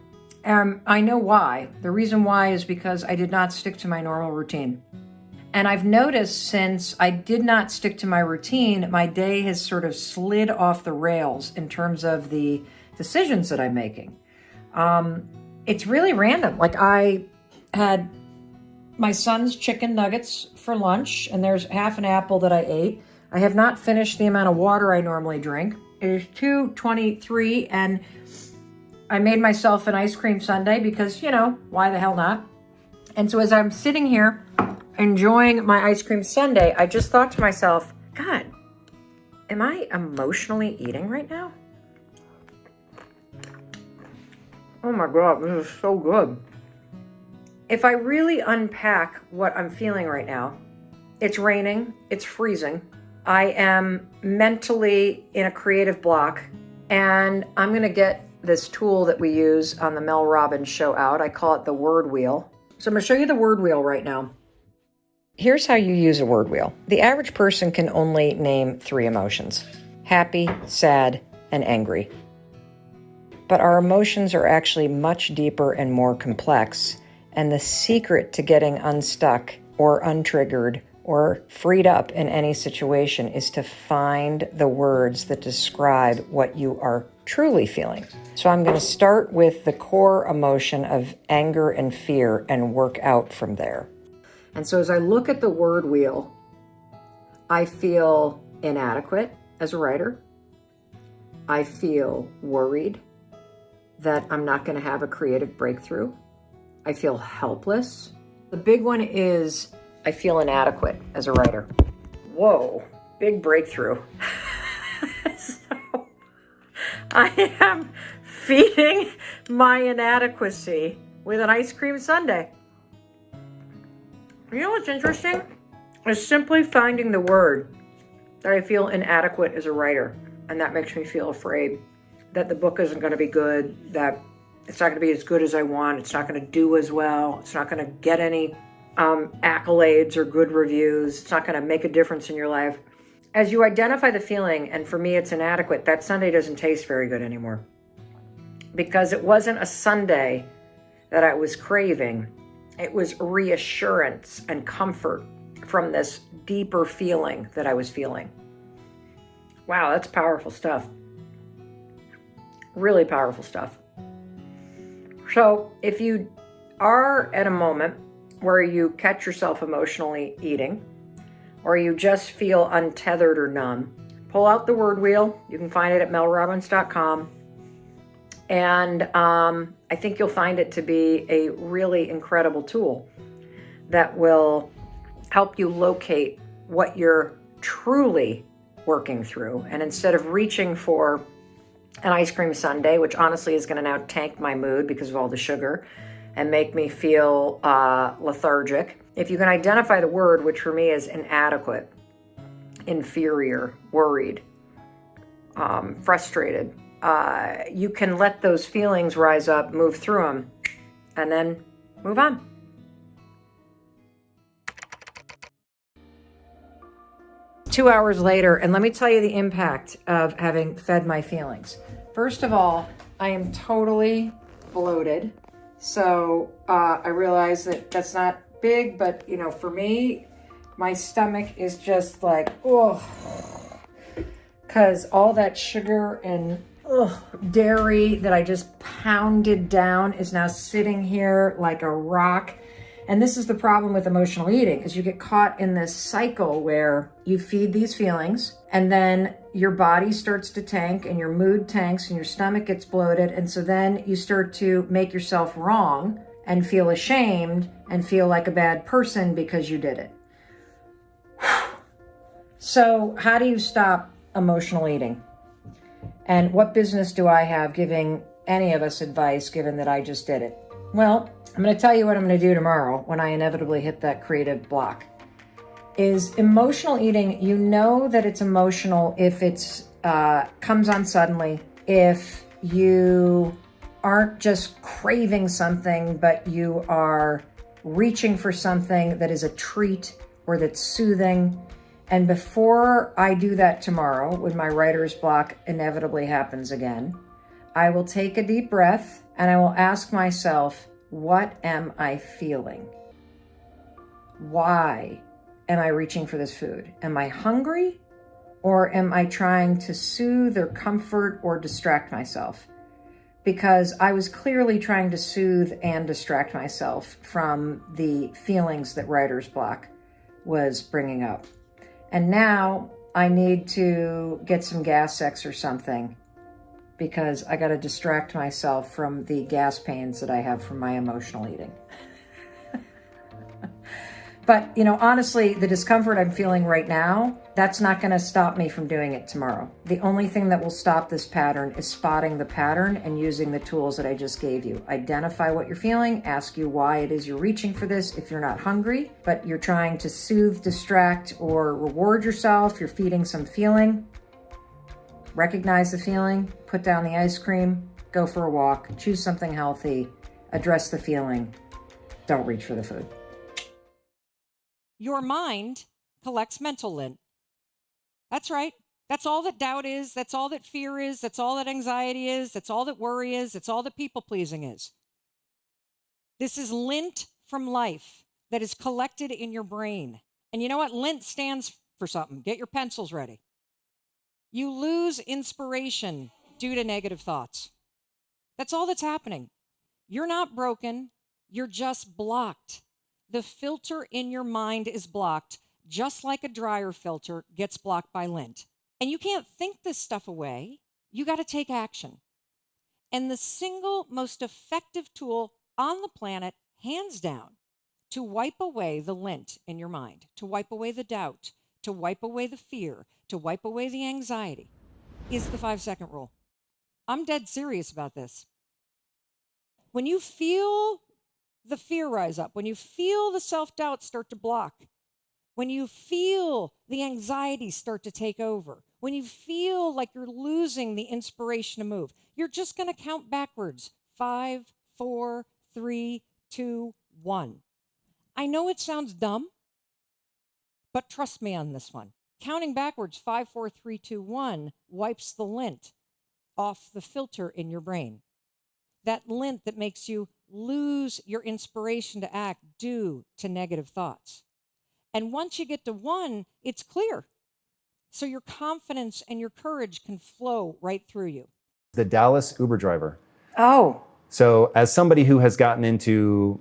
I know why. The reason why is because I did not stick to my normal routine. And I've noticed since I did not stick to my routine, my day has sort of slid off the rails in terms of the decisions that I'm making. It's really random. Like, I had my son's chicken nuggets for lunch, and there's half an apple that I ate. I have not finished the amount of water I normally drink. It is 2:23, and I made myself an ice cream sundae because, you know, why the hell not? And so as I'm sitting here enjoying my ice cream sundae, I just thought to myself, God, am I emotionally eating right now? Oh my God, this is so good. If I really unpack what I'm feeling right now, it's raining, it's freezing. I am mentally in a creative block, and I'm going to get this tool that we use on the Mel Robbins show out. I call it the word wheel. So I'm going to show you the word wheel right now. Here's how you use a word wheel. The average person can only name 3 emotions: happy, sad, and angry. But our emotions are actually much deeper and more complex, and the secret to getting unstuck or untriggered or freed up in any situation is to find the words that describe what you are truly feeling. So I'm going to start with the core emotion of anger and fear and work out from there. And so as I look at the word wheel, I feel inadequate as a writer. I feel worried that I'm not going to have a creative breakthrough. I feel helpless. The big one is I feel inadequate as a writer. Whoa, big breakthrough. So I am feeding my inadequacy with an ice cream sundae. You know what's interesting? Is simply finding the word that I feel inadequate as a writer. And that makes me feel afraid that the book isn't going to be good, that it's not going to be as good as I want, it's not going to do as well, it's not going to get any accolades or good reviews, it's not going to make a difference in your life. As you identify the feeling, and for me it's inadequate, that sundae doesn't taste very good anymore. Because it wasn't a sundae that I was craving. It was reassurance and comfort from this deeper feeling that I was feeling. Wow, that's powerful stuff. Really powerful stuff. So if you are at a moment where you catch yourself emotionally eating, or you just feel untethered or numb, pull out the word wheel. You can find it at melrobbins.com. And I think you'll find it to be a really incredible tool that will help you locate what you're truly working through. And instead of reaching for an ice cream sundae, which honestly is going to now tank my mood because of all the sugar and make me feel lethargic, if you can identify the word, which for me is inadequate, inferior, worried, frustrated, you can let those feelings rise up, move through them, and then move on. Two hours later, and let me tell you the impact of having fed my feelings. First of all, I am totally bloated. So I realize that that's not big, but you know, for me, my stomach is just like, oh, because all that sugar and dairy that I just pounded down is now sitting here like a rock. And this is the problem with emotional eating, is you get caught in this cycle where you feed these feelings and then your body starts to tank and your mood tanks and your stomach gets bloated. And so then you start to make yourself wrong and feel ashamed and feel like a bad person because you did it. So how do you stop emotional eating? And what business do I have giving any of us advice, given that I just did it? Well, I'm going to tell you what I'm going to do tomorrow when I inevitably hit that creative block. Is emotional eating, you know that it's emotional if it's comes on suddenly, if you aren't just craving something, but you are reaching for something that is a treat or that's soothing. And before I do that tomorrow, when my writer's block inevitably happens again, I will take a deep breath and I will ask myself, what am I feeling? Why am I reaching for this food? Am I hungry, or am I trying to soothe or comfort or distract myself? Because I was clearly trying to soothe and distract myself from the feelings that writer's block was bringing up. And now I need to get some gas sex or something, because I got to distract myself from the gas pains that I have from my emotional eating. But, you know, honestly, the discomfort I'm feeling right now, that's not going to stop me from doing it tomorrow. The only thing that will stop this pattern is spotting the pattern and using the tools that I just gave you. Identify what you're feeling, ask you why it is you're reaching for this. If you're not hungry, but you're trying to soothe, distract, or reward yourself, you're feeding some feeling. Recognize the feeling, put down the ice cream, go for a walk, choose something healthy, address the feeling. Don't reach for the food. your mind collects mental lint. That's right. That's all that doubt is. That's all that fear is. That's all that anxiety is. That's all that worry is. That's all that people pleasing is. This is lint from life that is collected in your brain. And you know what? Lint stands for something. Get your pencils ready. You lose inspiration due to negative thoughts. That's all that's happening. You're not broken. You're just blocked. The filter in your mind is blocked, just like a dryer filter gets blocked by lint. And you can't think this stuff away. You got to take action. And the single most effective tool on the planet, hands down, to wipe away the lint in your mind, to wipe away the doubt, to wipe away the fear, to wipe away the anxiety, is the 5-second rule. I'm dead serious about this. When you feel the fear rise up, when you feel the self-doubt start to block, when you feel the anxiety start to take over, when you feel like you're losing the inspiration to move, you're just going to count backwards. 5, 4, 3, 2, 1. I know it sounds dumb, but trust me on this one. Counting backwards, 5, 4, 3, 2, 1, wipes the lint off the filter in your brain. That lint that makes you lose your inspiration to act due to negative thoughts. And once you get to 1, it's clear. So your confidence and your courage can flow right through you. The Dallas Uber driver. Oh. So as somebody who has gotten into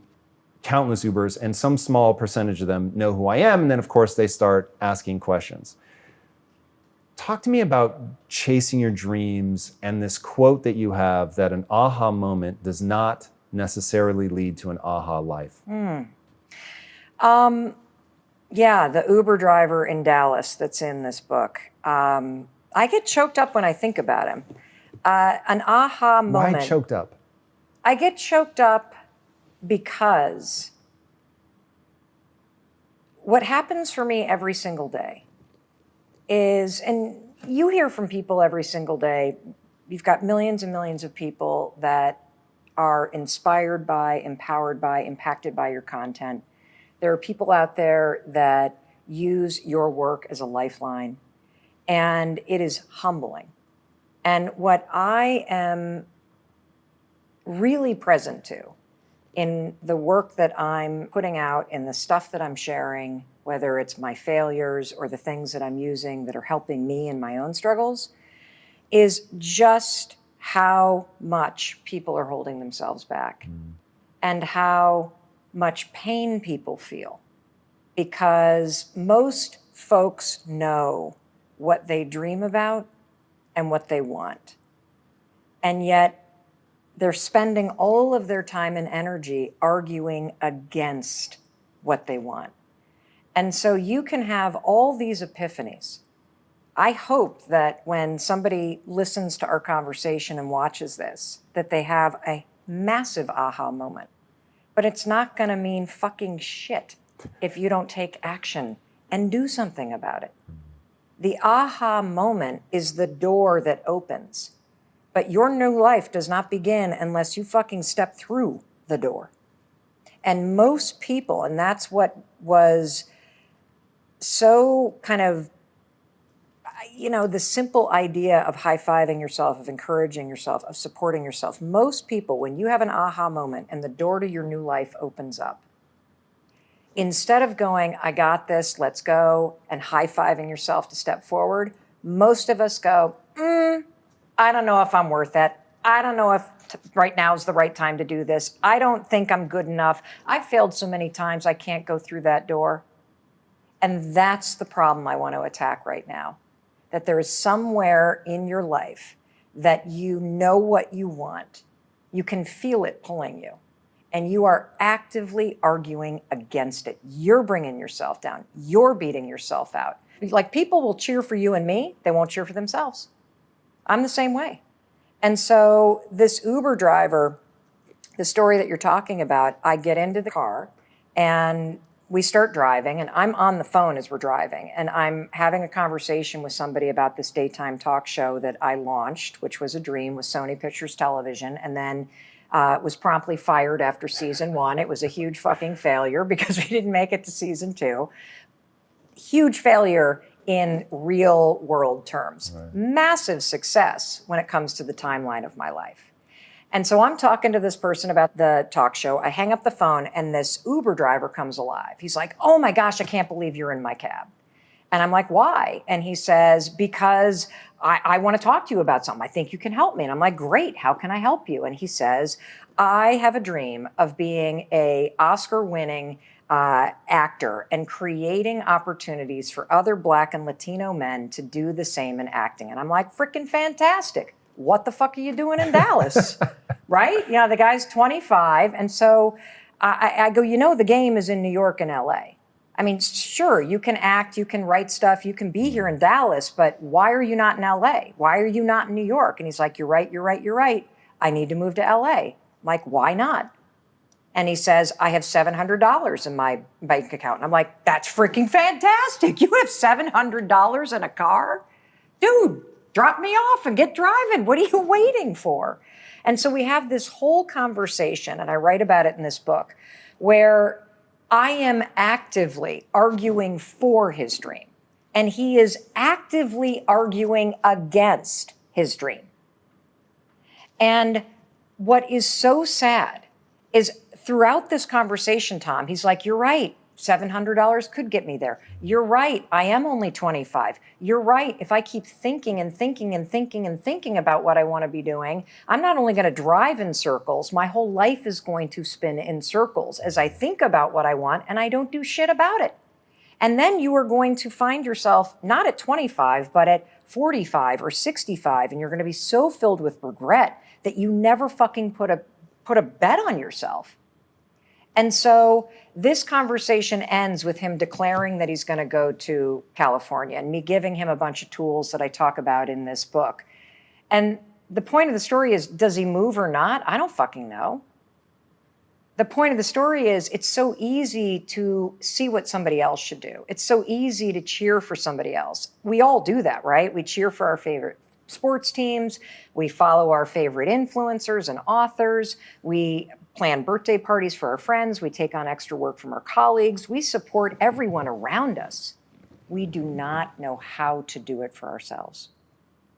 countless Ubers, and some small percentage of them know who I am, and then of course they start asking questions. Talk to me about chasing your dreams and this quote that you have that an aha moment does not necessarily lead to an aha life. Yeah, the Uber driver in Dallas that's in this book. I get choked up when I think about him. An aha moment. Why choked up? I get choked up because what happens for me every single day is, and you hear from people every single day, you've got millions and millions of people that are inspired by, empowered by, impacted by your content. There are people out there that use your work as a lifeline, and it is humbling. And what I am really present to in the work that I'm putting out, in the stuff that I'm sharing, whether it's my failures or the things that I'm using that are helping me in my own struggles, is just how much people are holding themselves back and how much pain people feel. Because most folks know what they dream about and what they want. And yet they're spending all of their time and energy arguing against what they want. And so you can have all these epiphanies. I hope that when somebody listens to our conversation and watches this, that they have a massive aha moment. But it's not going to mean fucking shit if you don't take action and do something about it. The aha moment is the door that opens. But your new life does not begin unless you fucking step through the door. And most people, and that's what was so kind of, you know, the simple idea of high-fiving yourself, of encouraging yourself, of supporting yourself. Most people, when you have an aha moment and the door to your new life opens up, instead of going, I got this, let's go, and high-fiving yourself to step forward, most of us go, I don't know if I'm worth it. I don't know if right now is the right time to do this. I don't think I'm good enough. I've failed so many times, I can't go through that door. And that's the problem I want to attack right now. That there is somewhere in your life that you know what you want. You can feel it pulling you. And you are actively arguing against it. You're bringing yourself down. You're beating yourself out. Like, people will cheer for you and me. They won't cheer for themselves. I'm the same way. And so this Uber driver, the story that you're talking about, I get into the car and we start driving, and I'm on the phone as we're driving, and I'm having a conversation with somebody about this daytime talk show that I launched, which was a dream with Sony Pictures Television. And then Was promptly fired after season 1. It was a huge fucking failure because we didn't make it to season 2. Huge failure in real world terms. Right. Massive success when it comes to the timeline of my life. And so I'm talking to this person about the talk show. I hang up the phone and this Uber driver comes alive. He's like, oh my gosh, I can't believe you're in my cab. And I'm like, why? And he says, because I want to talk to you about something. I think you can help me. And I'm like, great, how can I help you? And he says, I have a dream of being a Oscar-winning actor and creating opportunities for other Black and Latino men to do the same in acting. And I'm like, freaking fantastic. What the fuck are you doing in Dallas? Right? You know, the guy's 25. And so I go, you know, the game is in New York and LA. I mean, sure, you can act, you can write stuff, you can be here in Dallas, but why are you not in LA? Why are you not in New York? And he's like, you're right, you're right, you're right. I need to move to LA. I'm like, why not? And he says, I have $700 in my bank account. And I'm like, that's freaking fantastic. You have $700 in a car? Dude, drop me off and get driving. What are you waiting for? And so we have this whole conversation, and I write about it in this book, where I am actively arguing for his dream, and he is actively arguing against his dream. And what is so sad is throughout this conversation, Tom, he's like, you're right, $700 could get me there. You're right, I am only 25. You're right, if I keep thinking and thinking and thinking and thinking about what I want to be doing, I'm not only going to drive in circles, my whole life is going to spin in circles as I think about what I want and I don't do shit about it. And then you are going to find yourself not at 25, but at 45 or 65, and you're going to be so filled with regret that you never fucking put a bet on yourself. And so this conversation ends with him declaring that he's going to go to California and me giving him a bunch of tools that I talk about in this book. And the point of the story is, does he move or not? I don't fucking know. The point of the story is, it's so easy to see what somebody else should do. It's so easy to cheer for somebody else. We all do that, right? We cheer for our favorite sports teams. We follow our favorite influencers and authors. We plan birthday parties for our friends. We take on extra work from our colleagues. We support everyone around us. We do not know how to do it for ourselves.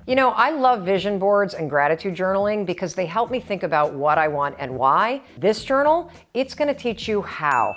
You know, I love vision boards and gratitude journaling because they help me think about what I want and why. This journal, it's going to teach you how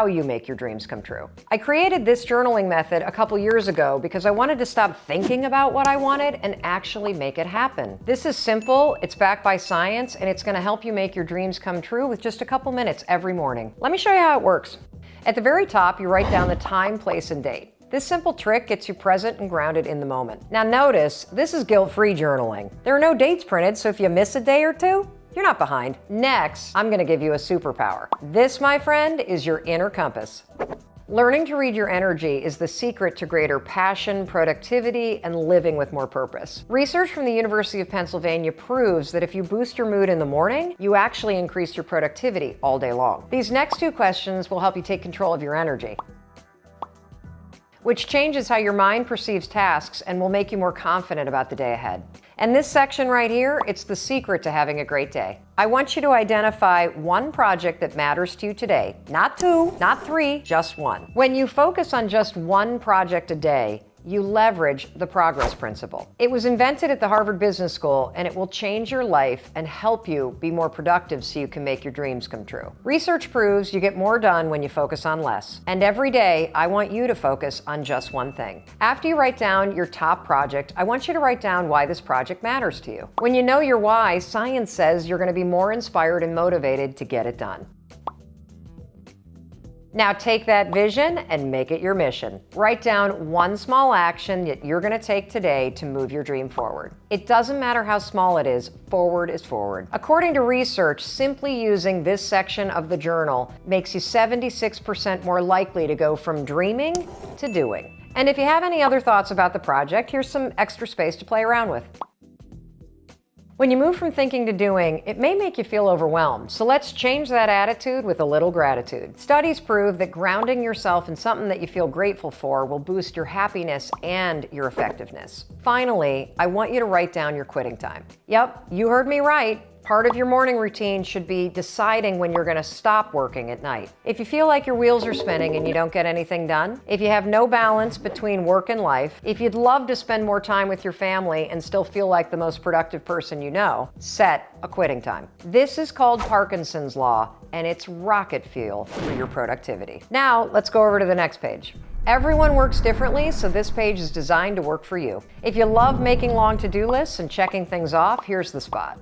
you make your dreams come true. I created this journaling method a couple years ago because I wanted to stop thinking about what I wanted and actually make it happen. This is simple, it's backed by science, and it's going to help you make your dreams come true with just a couple minutes every morning. Let me show you how it works. At the very top, you write down the time, place, and date. This simple trick gets you present and grounded in the moment. Now notice, this is guilt-free journaling. There are no dates printed, so if you miss a day or two, you're not behind. Next, I'm gonna give you a superpower. This, my friend, is your inner compass. Learning to read your energy is the secret to greater passion, productivity, and living with more purpose. Research from the University of Pennsylvania proves that if you boost your mood in the morning, you actually increase your productivity all day long. These next two questions will help you take control of your energy, which changes how your mind perceives tasks and will make you more confident about the day ahead. And this section right here, it's the secret to having a great day. I want you to identify one project that matters to you today. Not two, not three, just one. When you focus on just one project a day, you leverage the progress principle. It was invented at the Harvard Business School, and it will change your life and help you be more productive so you can make your dreams come true. Research proves you get more done when you focus on less. And every day, I want you to focus on just one thing. After you write down your top project, I want you to write down why this project matters to you. When you know your why, science says you're going to be more inspired and motivated to get it done. Now take that vision and make it your mission. Write down one small action that you're going to take today to move your dream forward. It doesn't matter how small it is, forward is forward. According to research, simply using this section of the journal makes you 76% more likely to go from dreaming to doing. And if you have any other thoughts about the project, here's some extra space to play around with. When you move from thinking to doing, it may make you feel overwhelmed. So let's change that attitude with a little gratitude. Studies prove that grounding yourself in something that you feel grateful for will boost your happiness and your effectiveness. Finally, I want you to write down your quitting time. Yep, you heard me right. Part of your morning routine should be deciding when you're going to stop working at night. If you feel like your wheels are spinning and you don't get anything done, if you have no balance between work and life, if you'd love to spend more time with your family and still feel like the most productive person you know, set a quitting time. This is called Parkinson's Law, and it's rocket fuel for your productivity. Now, let's go over to the next page. Everyone works differently, so this page is designed to work for you. If you love making long to-do lists and checking things off, here's the spot.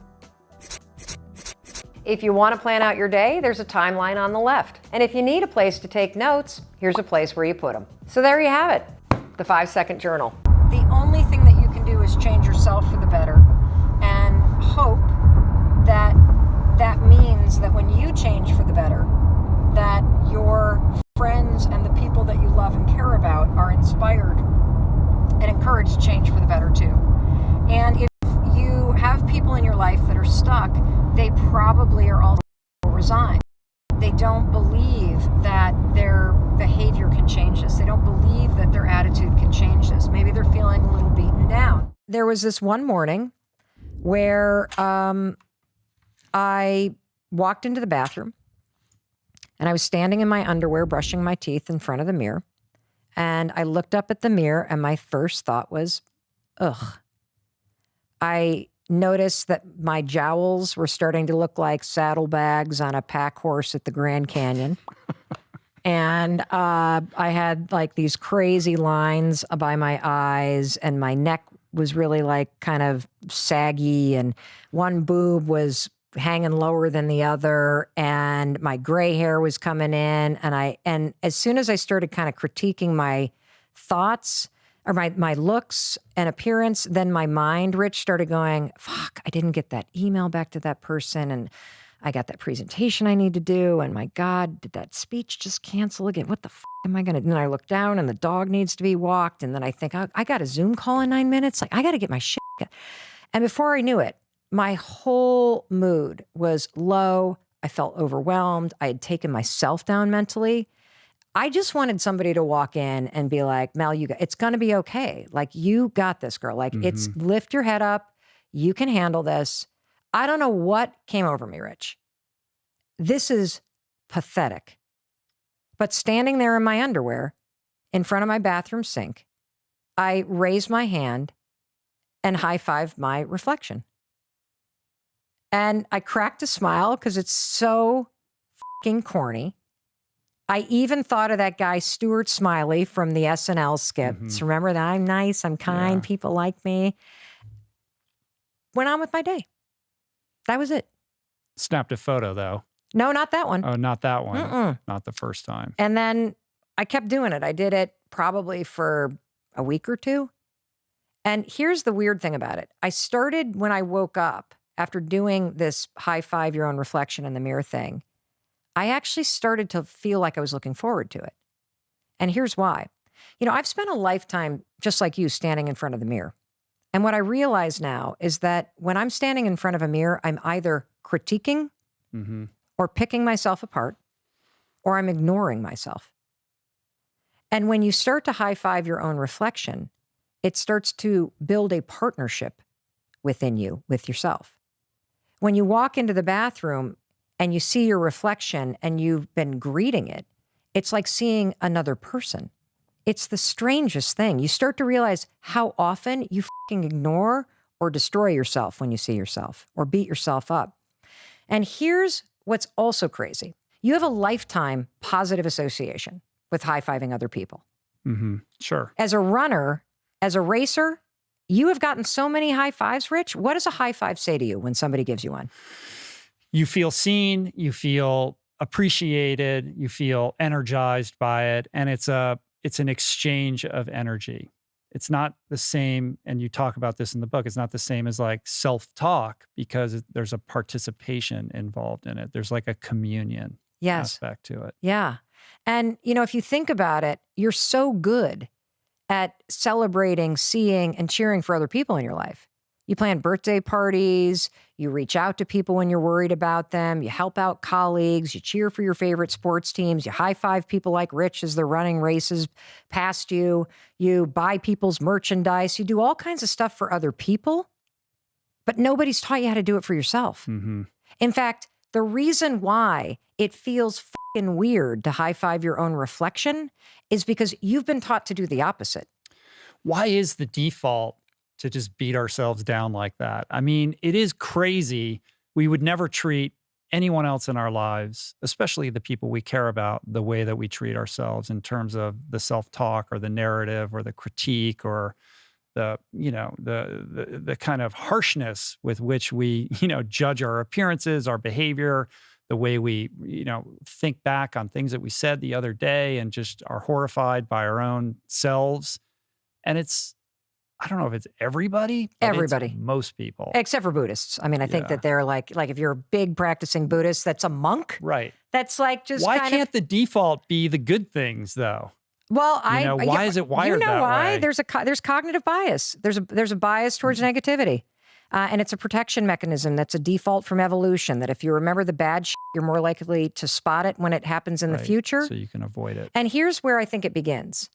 If you want to plan out your day, there's a timeline on the left. And if you need a place to take notes, here's a place where you put them. So there you have it, the 5-second journal. The only thing that you can do is change yourself for the better and hope that that means that when you change for the better, that your friends and the people that you love and care about are inspired and encouraged to change for the better too. And if you have people in your life that are stuck, they probably are also resigned. They don't believe that their behavior can change this. They don't believe that their attitude can change this. Maybe they're feeling a little beaten down. There was this one morning where I walked into the bathroom and I was standing in my underwear brushing my teeth in front of the mirror. And I looked up at the mirror and my first thought was, ugh. I noticed that my jowls were starting to look like saddlebags on a pack horse at the Grand Canyon. And I had like these crazy lines by my eyes, and my neck was really like kind of saggy, and one boob was hanging lower than the other, and my gray hair was coming in. And as soon as I started kind of critiquing my thoughts, or my looks and appearance, then my mind, Rich, started going, fuck, I didn't get that email back to that person, and I got that presentation I need to do, and my God, did that speech just cancel again? What the fuck am I going to do? And I look down, and the dog needs to be walked, and then I think, I got a Zoom call in 9 minutes? Like, I got to get my shit. And before I knew it, my whole mood was low. I felt overwhelmed. I had taken myself down mentally. I just wanted somebody to walk in and be like, Mel, it's going to be okay. Like, you got this, girl. Like, it's lift your head up. You can handle this. I don't know what came over me, Rich. This is pathetic. But standing there in my underwear in front of my bathroom sink, I raised my hand and high-fived my reflection. And I cracked a smile because it's so fucking corny. I even thought of that guy, Stuart Smiley, from the SNL skits. Remember that? I'm nice, I'm kind, people like me. Went on with my day. That was it. Snapped a photo, though. No, not that one. Oh, not that one. Not the first time. And then I kept doing it. I did it probably for a week or two. And here's the weird thing about it. I started when I woke up after doing this high-five your own reflection in the mirror thing. I actually started to feel like I was looking forward to it. And here's why. You know, I've spent a lifetime, just like you, standing in front of the mirror. And what I realize now is that when I'm standing in front of a mirror, I'm either critiquing or picking myself apart, or I'm ignoring myself. And when you start to high-five your own reflection, it starts to build a partnership within you, with yourself. When you walk into the bathroom and you see your reflection and you've been greeting it, it's like seeing another person. It's the strangest thing. You start to realize how often you fucking ignore or destroy yourself when you see yourself or beat yourself up. And here's what's also crazy. You have a lifetime positive association with high-fiving other people. Sure. As a runner, as a racer, you have gotten so many high fives, Rich. What does a high five say to you when somebody gives you one? You feel seen, you feel appreciated, you feel energized by it, and it's an exchange of energy. It's not the same, and you talk about this in the book, it's not the same as like self-talk because there's a participation involved in it. There's like a communion aspect to it. Yeah. And, you know, if you think about it, you're so good at celebrating, seeing, and cheering for other people in your life. You plan birthday parties, you reach out to people when you're worried about them, you help out colleagues, you cheer for your favorite sports teams, you high-five people like Rich as they're running races past you, you buy people's merchandise, you do all kinds of stuff for other people. but nobody's taught you how to do it for yourself. In fact, the reason why it feels fucking weird to high-five your own reflection is because you've been taught to do the opposite. Why is the default to just beat ourselves down like that? I mean, it is crazy. We would never treat anyone else in our lives, especially the people we care about, the way that we treat ourselves in terms of the self-talk or the narrative or the critique or the, you know, the kind of harshness with which we, you know, judge our appearances, our behavior, the way we, you know, think back on things that we said the other day and just are horrified by our own selves. And it's, I don't know if it's everybody, but Everybody. it's most people. Except for Buddhists. I mean, I think that they're like if you're a big practicing Buddhist, that's a monk. Right. That's like just Why kind can't the default be the good things though? Well, You know, why is it wired You know that why? way? There's cognitive bias. There's a bias towards negativity. And it's a protection mechanism that's a default from evolution, that if you remember the bad shit, you're more likely to spot it when it happens in the future. So you can avoid it. And here's where I think it begins.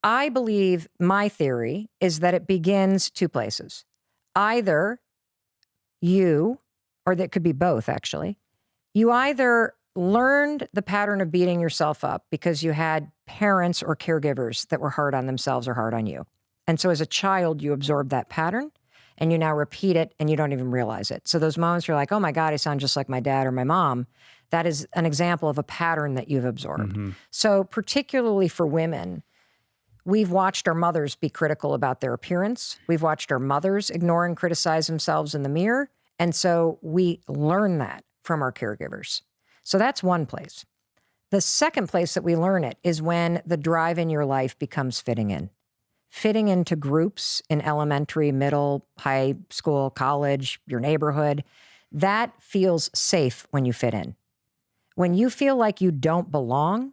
I believe my theory is that it begins two places. Either you, or that could be both actually, you either learned the pattern of beating yourself up because you had parents or caregivers that were hard on themselves or hard on you. And so as a child, you absorbed that pattern and you now repeat it and you don't even realize it. So those moments you're like, oh my God, I sound just like my dad or my mom. That is an example of a pattern that you've absorbed. So particularly for women, we've watched our mothers be critical about their appearance. We've watched our mothers ignore and criticize themselves in the mirror. And so we learn that from our caregivers. So that's one place. The second place that we learn it is when the drive in your life becomes fitting in. Fitting into groups in elementary, middle, high school, college, your neighborhood. That feels safe when you fit in. When you feel like you don't belong,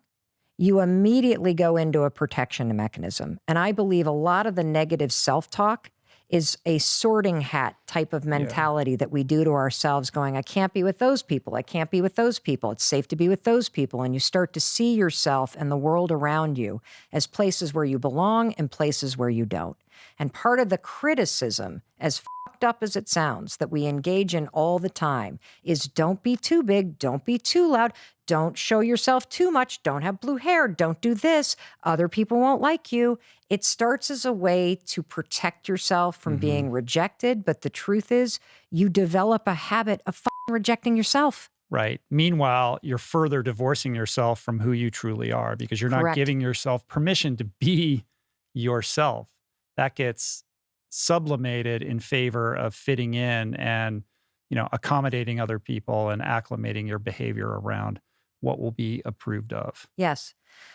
you immediately go into a protection mechanism. And I believe a lot of the negative self-talk is a sorting hat type of mentality that we do to ourselves going, I can't be with those people. I can't be with those people. It's safe to be with those people. And you start to see yourself and the world around you as places where you belong and places where you don't. And part of the criticism, as fucked up as it sounds, that we engage in all the time is don't be too big, don't be too loud, don't show yourself too much, don't have blue hair, don't do this, other people won't like you. It starts as a way to protect yourself from being rejected, but the truth is you develop a habit of rejecting yourself. Right. Meanwhile, you're further divorcing yourself from who you truly are because you're not giving yourself permission to be yourself. That gets sublimated in favor of fitting in and, you know, accommodating other people and acclimating your behavior around what will be approved of. Yes.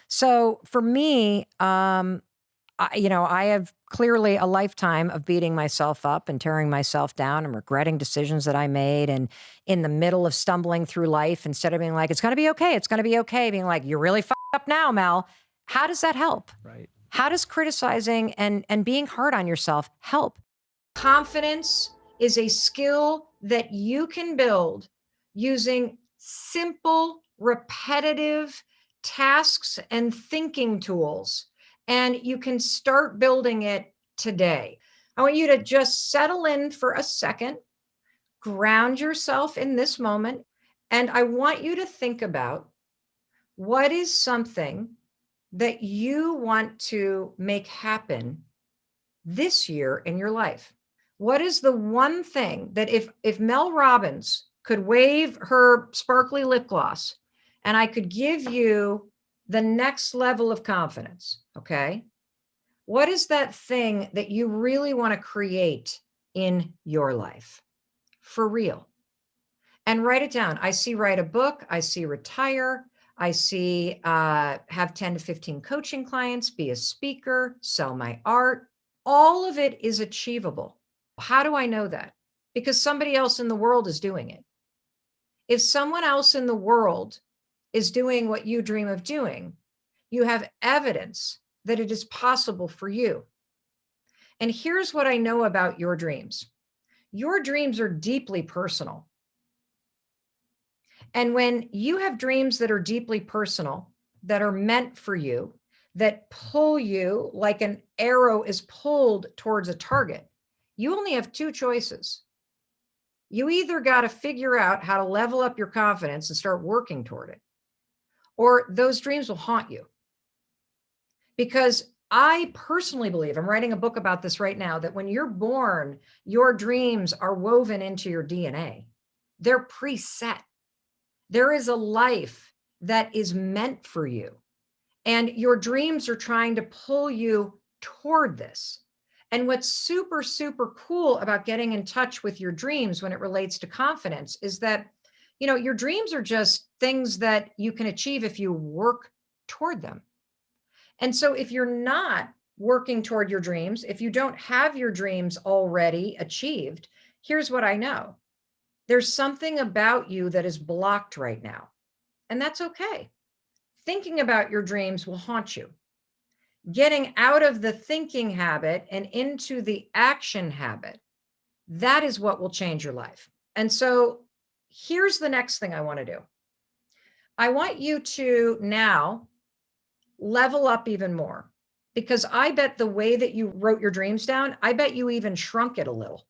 So for me, I have clearly a lifetime of beating myself up and tearing myself down and regretting decisions that I made. And in the middle of stumbling through life, instead of being like, it's going to be okay, it's going to be okay, being like, you're really fucked up now, Mel. How does that help? Right. How does criticizing and being hard on yourself help? Confidence is a skill that you can build using simple, repetitive tasks and thinking tools. And you can start building it today. I want you to just settle in for a second, ground yourself in this moment. And I want you to think about what is something that you want to make happen this year in your life. What is the one thing that if Mel Robbins could wave her sparkly lip gloss and I could give you the next level of confidence, okay? What is that thing that you really want to create in your life? For real. And write it down. I see write a book. I see retire. I see have 10 to 15 coaching clients, be a speaker, sell my art. All of it is achievable. How do I know that? Because somebody else in the world is doing it. If someone else in the world is doing what you dream of doing, you have evidence that it is possible for you. And here's what I know about your dreams. Your dreams are deeply personal. And when you have dreams that are deeply personal, that are meant for you, that pull you like an arrow is pulled towards a target, you only have two choices. You either got to figure out how to level up your confidence and start working toward it, or those dreams will haunt you. Because I personally believe, I'm writing a book about this right now, that when you're born, your dreams are woven into your DNA. They're preset. There is a life that is meant for you. And your dreams are trying to pull you toward this. And what's super, super cool about getting in touch with your dreams when it relates to confidence is that, you know, your dreams are just things that you can achieve if you work toward them. And so if you're not working toward your dreams, if you don't have your dreams already achieved, here's what I know. There's something about you that is blocked right now. And that's okay. Thinking about your dreams will haunt you. Getting out of the thinking habit and into the action habit, that is what will change your life. And so here's the next thing I want to do. I want you to now level up even more, because I bet the way that you wrote your dreams down, I bet you even shrunk it a little.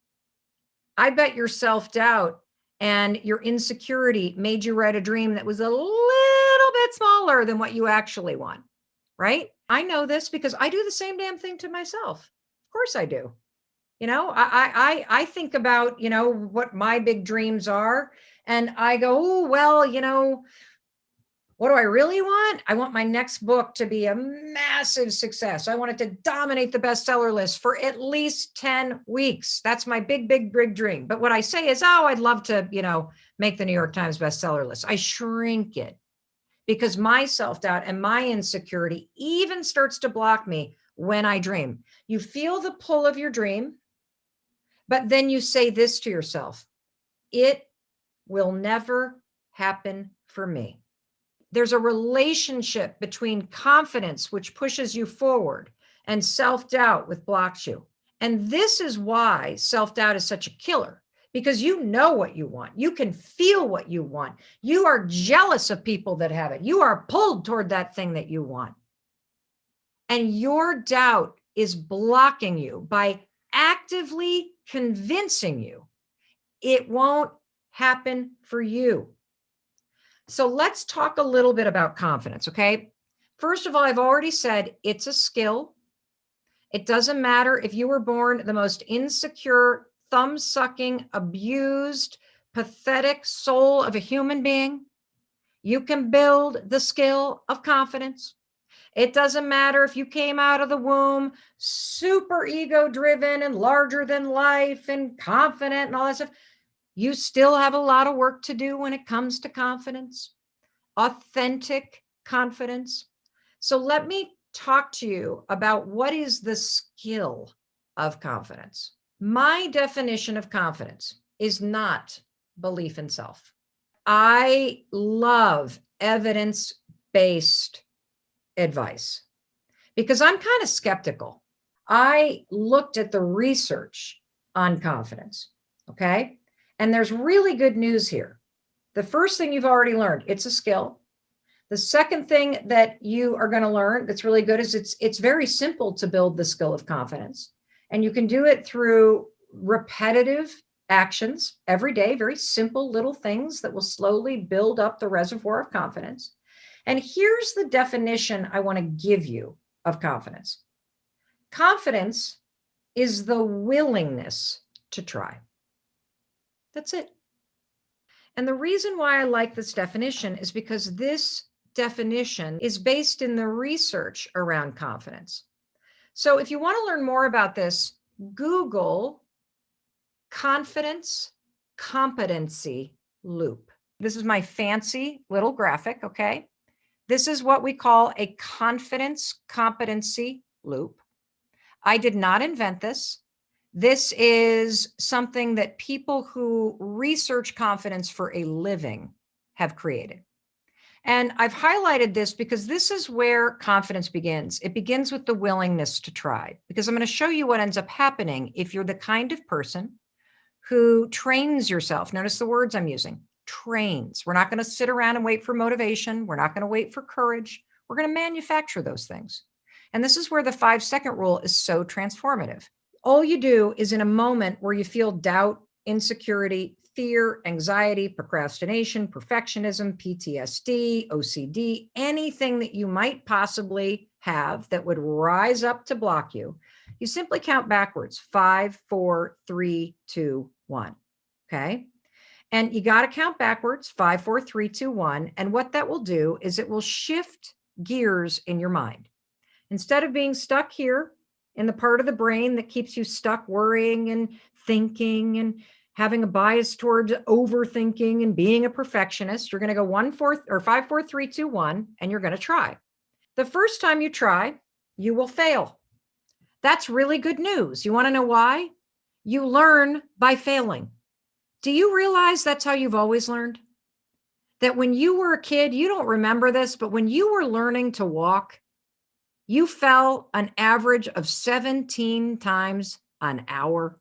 I bet your self-doubt and your insecurity made you write a dream that was a little bit smaller than what you actually want, right? I know this because I do the same damn thing to myself. Of course I do. You know, I think about, you know, what my big dreams are, and I go, oh, well, you know, what do I really want? I want my next book to be a massive success. I want it to dominate the bestseller list for at least 10 weeks. That's my big, big, big dream. But what I say is, oh, I'd love to, you know, make the New York Times bestseller list. I shrink it because my self-doubt and my insecurity even starts to block me when I dream. You feel the pull of your dream, but then you say this to yourself: it will never happen for me. There's a relationship between confidence, which pushes you forward, and self-doubt, which blocks you. And this is why self-doubt is such a killer, because you know what you want. You can feel what you want. You are jealous of people that have it. You are pulled toward that thing that you want. And your doubt is blocking you by actively convincing you it won't happen for you. So let's talk a little bit about confidence, okay? First of all, I've already said it's a skill. It doesn't matter if you were born the most insecure, thumb-sucking, abused, pathetic soul of a human being. You can build the skill of confidence. It doesn't matter if you came out of the womb super ego-driven and larger than life and confident and all that stuff. You still have a lot of work to do when it comes to confidence, authentic confidence. So let me talk to you about what is the skill of confidence. My definition of confidence is not belief in self. I love evidence-based advice because I'm kind of skeptical. I looked at the research on confidence, okay? And there's really good news here. The first thing you've already learned, it's a skill. The second thing that you are going to learn that's really good is it's very simple to build the skill of confidence. And you can do it through repetitive actions every day, very simple little things that will slowly build up the reservoir of confidence. And here's the definition I want to give you of confidence. Confidence is the willingness to try. That's it. And the reason why I like this definition is because this definition is based in the research around confidence. So if you want to learn more about this, Google confidence competency loop. This is my fancy little graphic, okay? This is what we call a confidence competency loop. I did not invent this. This is something that people who research confidence for a living have created. And I've highlighted this because this is where confidence begins. It begins with the willingness to try, because I'm going to show you what ends up happening if you're the kind of person who trains yourself. Notice the words I'm using, trains. We're not going to sit around and wait for motivation. We're not going to wait for courage. We're going to manufacture those things. And this is where the 5-second rule is so transformative. All you do is in a moment where you feel doubt, insecurity, fear, anxiety, procrastination, perfectionism, PTSD, OCD, anything that you might possibly have that would rise up to block you, you simply count backwards, 5, 4, 3, 2, 1. Okay. And you got to count backwards, 5, 4, 3, 2, 1. And what that will do is it will shift gears in your mind. Instead of being stuck here in the part of the brain that keeps you stuck worrying and thinking and having a bias towards overthinking and being a perfectionist, you're going to go 1, 4, or 5, 4, 3, 2, 1, and you're going to try. The first time you try, you will fail. That's really good news. You want to know why? You learn by failing. Do you realize that's how you've always learned? That when you were a kid, you don't remember this, but when you were learning to walk, you fell an average of 17 times an hour.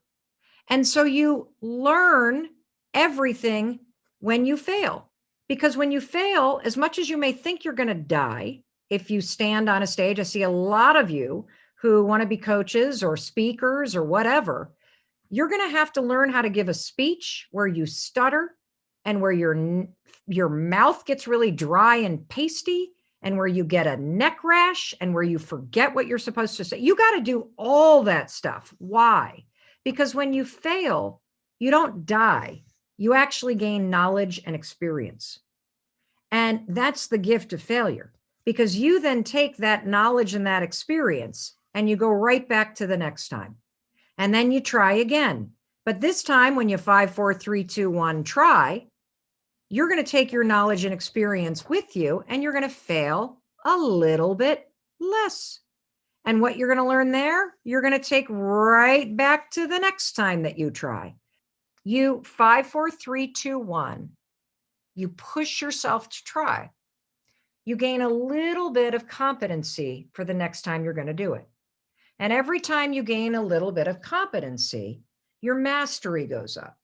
And so you learn everything when you fail. Because when you fail, as much as you may think you're going to die, if you stand on a stage, I see a lot of you who want to be coaches or speakers or whatever, you're going to have to learn how to give a speech where you stutter and where your mouth gets really dry and pasty and where you get a neck rash and where you forget what you're supposed to say. You got to do all that stuff. Why? Because when you fail, you don't die. You actually gain knowledge and experience. And that's the gift of failure, because you then take that knowledge and that experience and you go right back to the next time. And then you try again. But this time when you 5, 4, 3, 2, 1, try, you're going to take your knowledge and experience with you and you're going to fail a little bit less. And what you're going to learn there, you're going to take right back to the next time that you try. You 5, 4, 3, 2, 1. You push yourself to try. You gain a little bit of competency for the next time you're going to do it. And every time you gain a little bit of competency, your mastery goes up.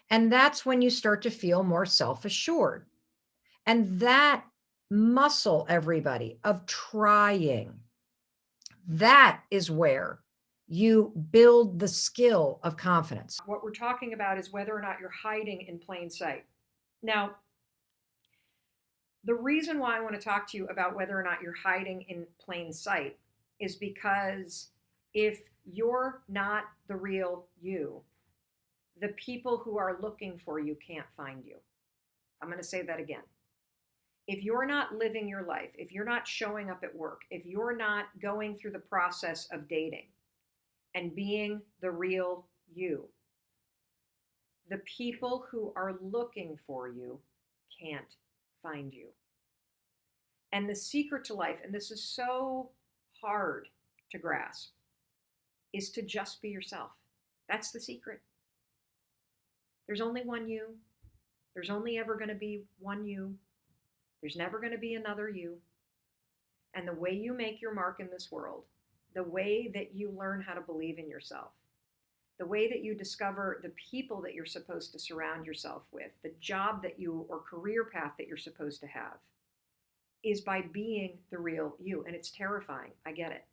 And that's when you start to feel more self-assured. And that muscle, everybody, of trying, that is where you build the skill of confidence. What we're talking about is whether or not you're hiding in plain sight. Now, the reason why I want to talk to you about whether or not you're hiding in plain sight is because if you're not the real you, the people who are looking for you can't find you. I'm going to say that again. If you're not living your life, if you're not showing up at work, if you're not going through the process of dating and being the real you, the people who are looking for you can't find you. And the secret to life, and this is so hard to grasp, is to just be yourself. That's the secret. There's only one you. There's only ever going to be one you. There's never going to be another you. And the way you make your mark in this world, the way that you learn how to believe in yourself, the way that you discover the people that you're supposed to surround yourself with, the job that you or career path that you're supposed to have, is by being the real you. And it's terrifying. I get it.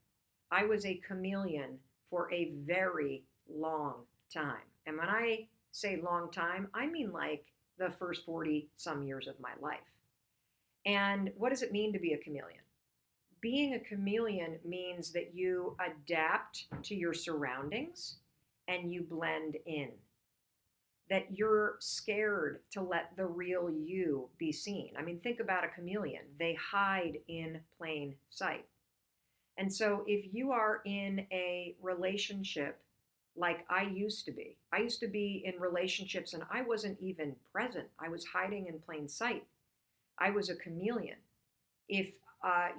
I was a chameleon for a very long time. And when I say long time, I mean like the first 40 some years of my life. And what does it mean to be a chameleon? Being a chameleon means that you adapt to your surroundings and you blend in. That you're scared to let the real you be seen. I mean, think about a chameleon. They hide in plain sight. And so if you are in a relationship like I used to be in relationships and I wasn't even present. I was hiding in plain sight. I was a chameleon. If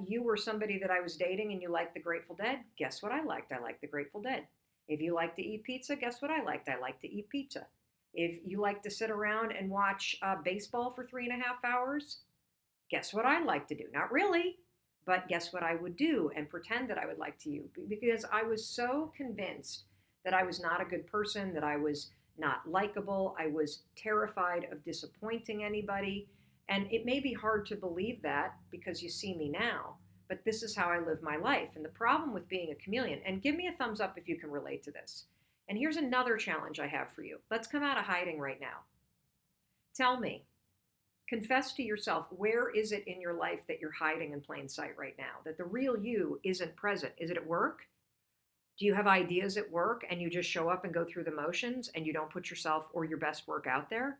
you were somebody that I was dating and you liked the Grateful Dead, guess what I liked? I liked the Grateful Dead. If you like to eat pizza, guess what I liked? I like to eat pizza. If you like to sit around and watch baseball for 3.5 hours, guess what I like to do? Not really, but guess what I would do and pretend that I would like to you, because I was so convinced that I was not a good person, that I was not likable. I was terrified of disappointing anybody. And it may be hard to believe that because you see me now, but this is how I live my life. And the problem with being a chameleon, and give me a thumbs up if you can relate to this. And here's another challenge I have for you. Let's come out of hiding right now. Tell me, confess to yourself, where is it in your life that you're hiding in plain sight right now? That the real you isn't present? Is it at work? Do you have ideas at work and you just show up and go through the motions and you don't put yourself or your best work out there?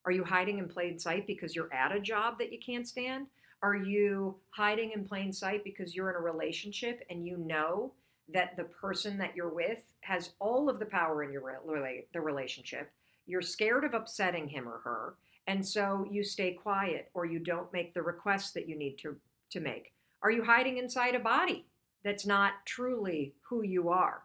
Are you hiding in plain sight because you're at a job that you can't stand? Are you hiding in plain sight because you're in a relationship and you know that the person that you're with has all of the power in the relationship? You're scared of upsetting him or her, and so you stay quiet or you don't make the requests that you need to make. Are you hiding inside a body that's not truly who you are?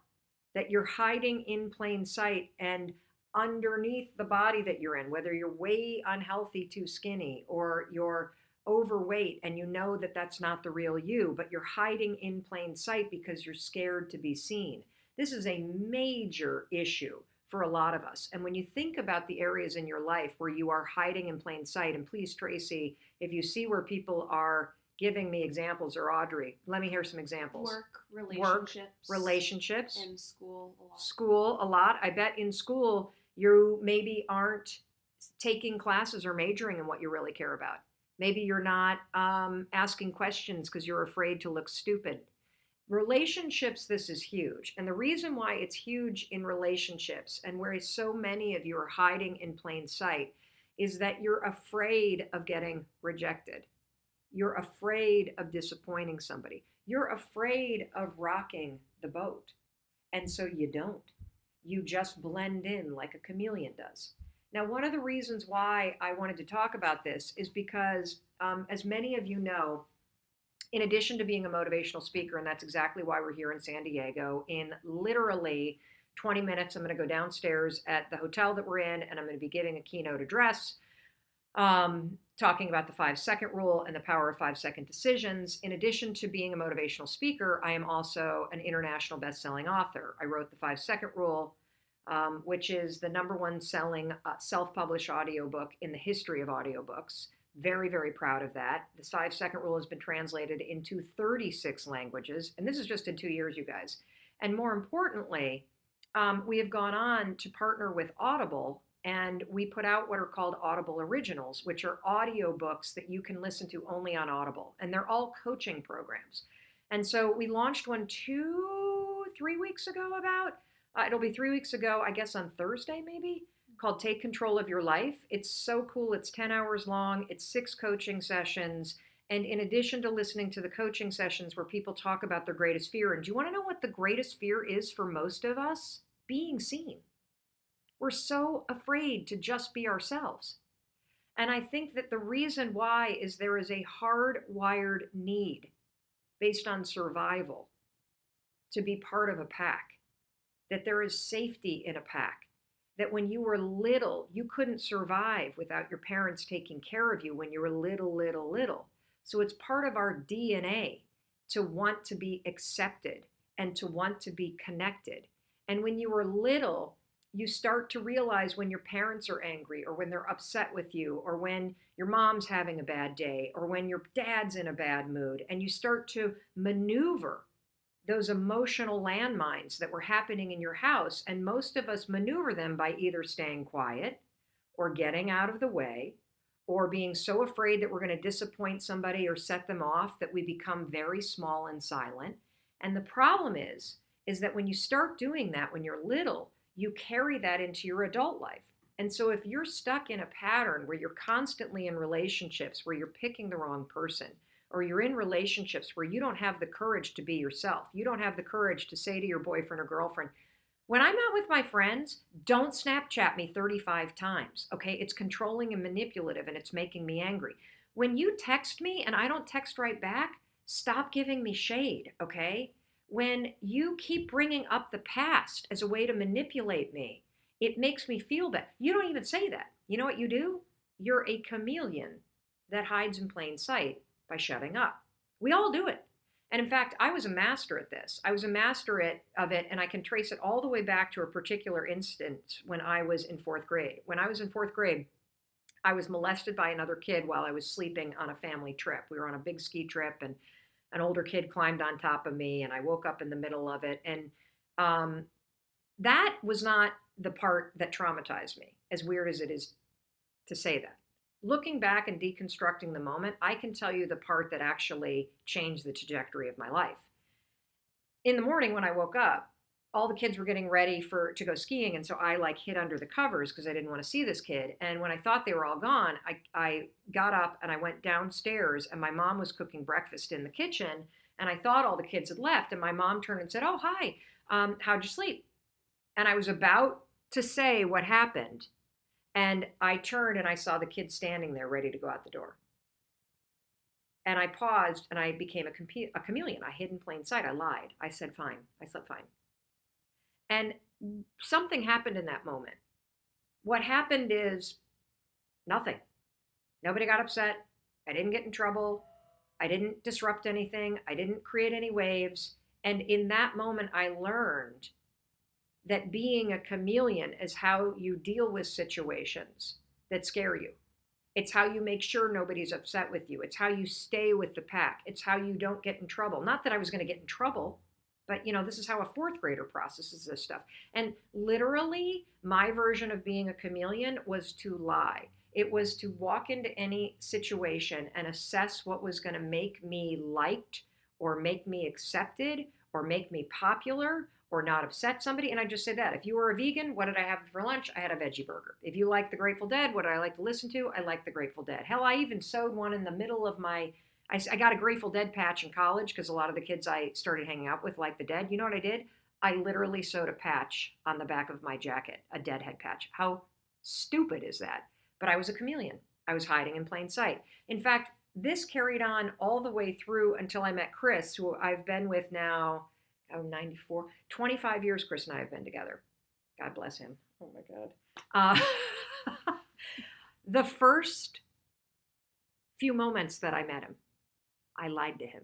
That you're hiding in plain sight and underneath the body that you're in, whether you're way unhealthy, too skinny, or you're overweight and you know that that's not the real you, but you're hiding in plain sight because you're scared to be seen. This is a major issue for a lot of us. And when you think about the areas in your life where you are hiding in plain sight, and please, Tracy, if you see where people are giving me examples, or Audrey, let me hear some examples. Relationships. And school a lot. School a lot. I bet in school you maybe aren't taking classes or majoring in what you really care about. Maybe you're not asking questions because you're afraid to look stupid. Relationships, this is huge. And the reason why it's huge in relationships and where so many of you are hiding in plain sight is that you're afraid of getting rejected. You're afraid of disappointing somebody. You're afraid of rocking the boat. And so you don't. You just blend in like a chameleon does. Now, one of the reasons why I wanted to talk about this is because, as many of you know, in addition to being a motivational speaker, and that's exactly why we're here in San Diego, in literally 20 minutes, I'm going to go downstairs at the hotel that we're in, and I'm going to be giving a keynote address, talking about the 5-second rule and the power of 5-second decisions. In addition to being a motivational speaker, I am also an international best-selling author. I wrote the 5-second rule, which is the #1 selling self-published audiobook in the history of audiobooks. Very, very proud of that. The 5-second rule has been translated into 36 languages, and this is just in 2 years, you guys. And more importantly, we have gone on to partner with Audible, and we put out what are called Audible Originals, which are audiobooks that you can listen to only on Audible, and they're all coaching programs. And so we launched one 3 weeks ago about. It'll be 3 weeks ago, I guess on Thursday maybe, called Take Control of Your Life. It's so cool. It's 10 hours long. It's 6 coaching sessions. And in addition to listening to the coaching sessions where people talk about their greatest fear, and do you want to know what the greatest fear is for most of us? Being seen. We're so afraid to just be ourselves. And I think that the reason why is there is a hardwired need based on survival to be part of a pack. That there is safety in a pack, that when you were little, you couldn't survive without your parents taking care of you when you were little. So it's part of our DNA to want to be accepted and to want to be connected. And when you were little, you start to realize when your parents are angry or when they're upset with you or when your mom's having a bad day or when your dad's in a bad mood, and you start to maneuver those emotional landmines that were happening in your house. And most of us maneuver them by either staying quiet or getting out of the way or being so afraid that we're going to disappoint somebody or set them off that we become very small and silent. And the problem is that when you start doing that when you're little, you carry that into your adult life. And so if you're stuck in a pattern where you're constantly in relationships where you're picking the wrong person, or you're in relationships where you don't have the courage to be yourself. You don't have the courage to say to your boyfriend or girlfriend, when I'm out with my friends, don't Snapchat me 35 times, okay? It's controlling and manipulative and it's making me angry. When you text me and I don't text right back, stop giving me shade, okay? When you keep bringing up the past as a way to manipulate me, it makes me feel bad. You don't even say that. You know what you do? You're a chameleon that hides in plain sight by shutting up. We all do it. And in fact, I was a master at this. I was a master of it, and I can trace it all the way back to a particular instance when I was in 4th grade. When I was in 4th grade, I was molested by another kid while I was sleeping on a family trip. We were on a big ski trip, and an older kid climbed on top of me, and I woke up in the middle of it. And that was not the part that traumatized me, as weird as it is to say that. Looking back and deconstructing the moment, I can tell you the part that actually changed the trajectory of my life. In the morning when I woke up, all the kids were getting ready to go skiing, and so I like hid under the covers because I didn't want to see this kid. And when I thought they were all gone, I got up and I went downstairs, and my mom was cooking breakfast in the kitchen, and I thought all the kids had left, and my mom turned and said, "Oh, hi, how'd you sleep?" And I was about to say what happened, and I turned and I saw the kid standing there ready to go out the door. And I paused and I became a chameleon. I hid in plain sight. I lied. I said fine. I slept fine. And something happened in that moment. What happened is nothing. Nobody got upset. I didn't get in trouble. I didn't disrupt anything. I didn't create any waves. And in that moment, I learned that being a chameleon is how you deal with situations that scare you. It's how you make sure nobody's upset with you. It's how you stay with the pack. It's how you don't get in trouble. Not that I was going to get in trouble, but this is how a fourth grader processes this stuff. And literally, my version of being a chameleon was to lie. It was to walk into any situation and assess what was going to make me liked or make me accepted or make me popular or not upset somebody. And I just say that. If you were a vegan, what did I have for lunch? I had a veggie burger. If you like the Grateful Dead, what did I like to listen to? I like the Grateful Dead. Hell, I even sewed one in the middle of I got a Grateful Dead patch in college because a lot of the kids I started hanging out with like the Dead. You know what I did? I literally sewed a patch on the back of my jacket, a Deadhead patch. How stupid is that? But I was a chameleon. I was hiding in plain sight. In fact, this carried on all the way through until I met Chris, who I've been with now, 94, 25 years Chris and I have been together. God bless him. Oh my God. The first few moments that I met him, I lied to him.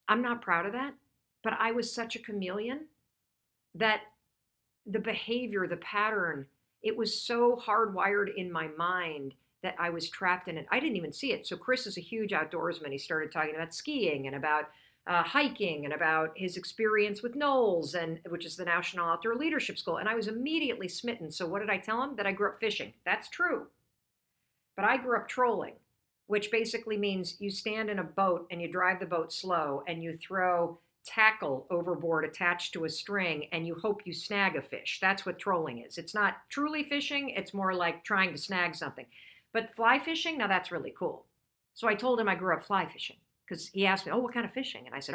I'm not proud of that, but I was such a chameleon that the behavior, the pattern, it was so hardwired in my mind that I was trapped in it. I didn't even see it. So Chris is a huge outdoorsman. He started talking about skiing and about hiking and about his experience with NOLS, which is the National Outdoor Leadership School. And I was immediately smitten. So what did I tell him? That I grew up fishing. That's true. But I grew up trolling, which basically means you stand in a boat and you drive the boat slow and you throw tackle overboard attached to a string and you hope you snag a fish. That's what trolling is. It's not truly fishing. It's more like trying to snag something. But fly fishing, now that's really cool. So I told him I grew up fly fishing. Because he asked me, "Oh, what kind of fishing?" And I said,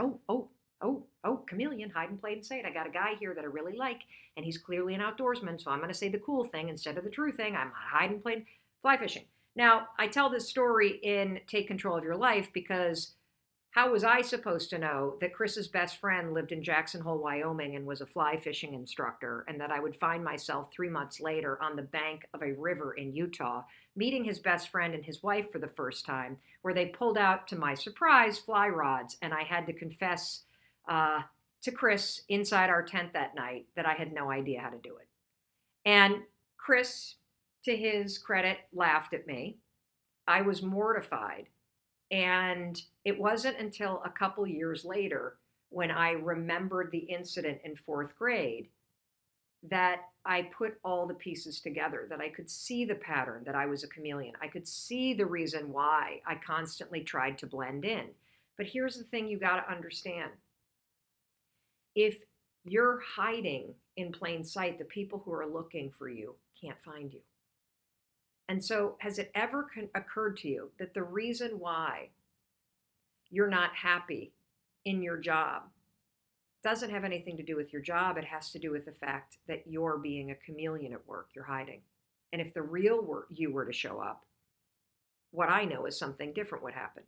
chameleon, hide in plain sight. I got a guy here that I really like, and he's clearly an outdoorsman, so I'm going to say the cool thing instead of the true thing. I'm hiding plain fly fishing. Now, I tell this story in Take Control of Your Life because how was I supposed to know that Chris's best friend lived in Jackson Hole, Wyoming, and was a fly fishing instructor, and that I would find myself 3 months later on the bank of a river in Utah, meeting his best friend and his wife for the first time, where they pulled out, to my surprise, fly rods, and I had to confess to Chris inside our tent that night that I had no idea how to do it. And Chris, to his credit, laughed at me. I was mortified. And it wasn't until a couple years later, when I remembered the incident in fourth grade, that I put all the pieces together, that I could see the pattern, that I was a chameleon. I could see the reason why I constantly tried to blend in. But here's the thing you got to understand. If you're hiding in plain sight, the people who are looking for you can't find you. And so has it ever occurred to you that the reason why you're not happy in your job doesn't have anything to do with your job? It has to do with the fact that you're being a chameleon at work. You're hiding. And if the real you were to show up, what I know is something different would happen.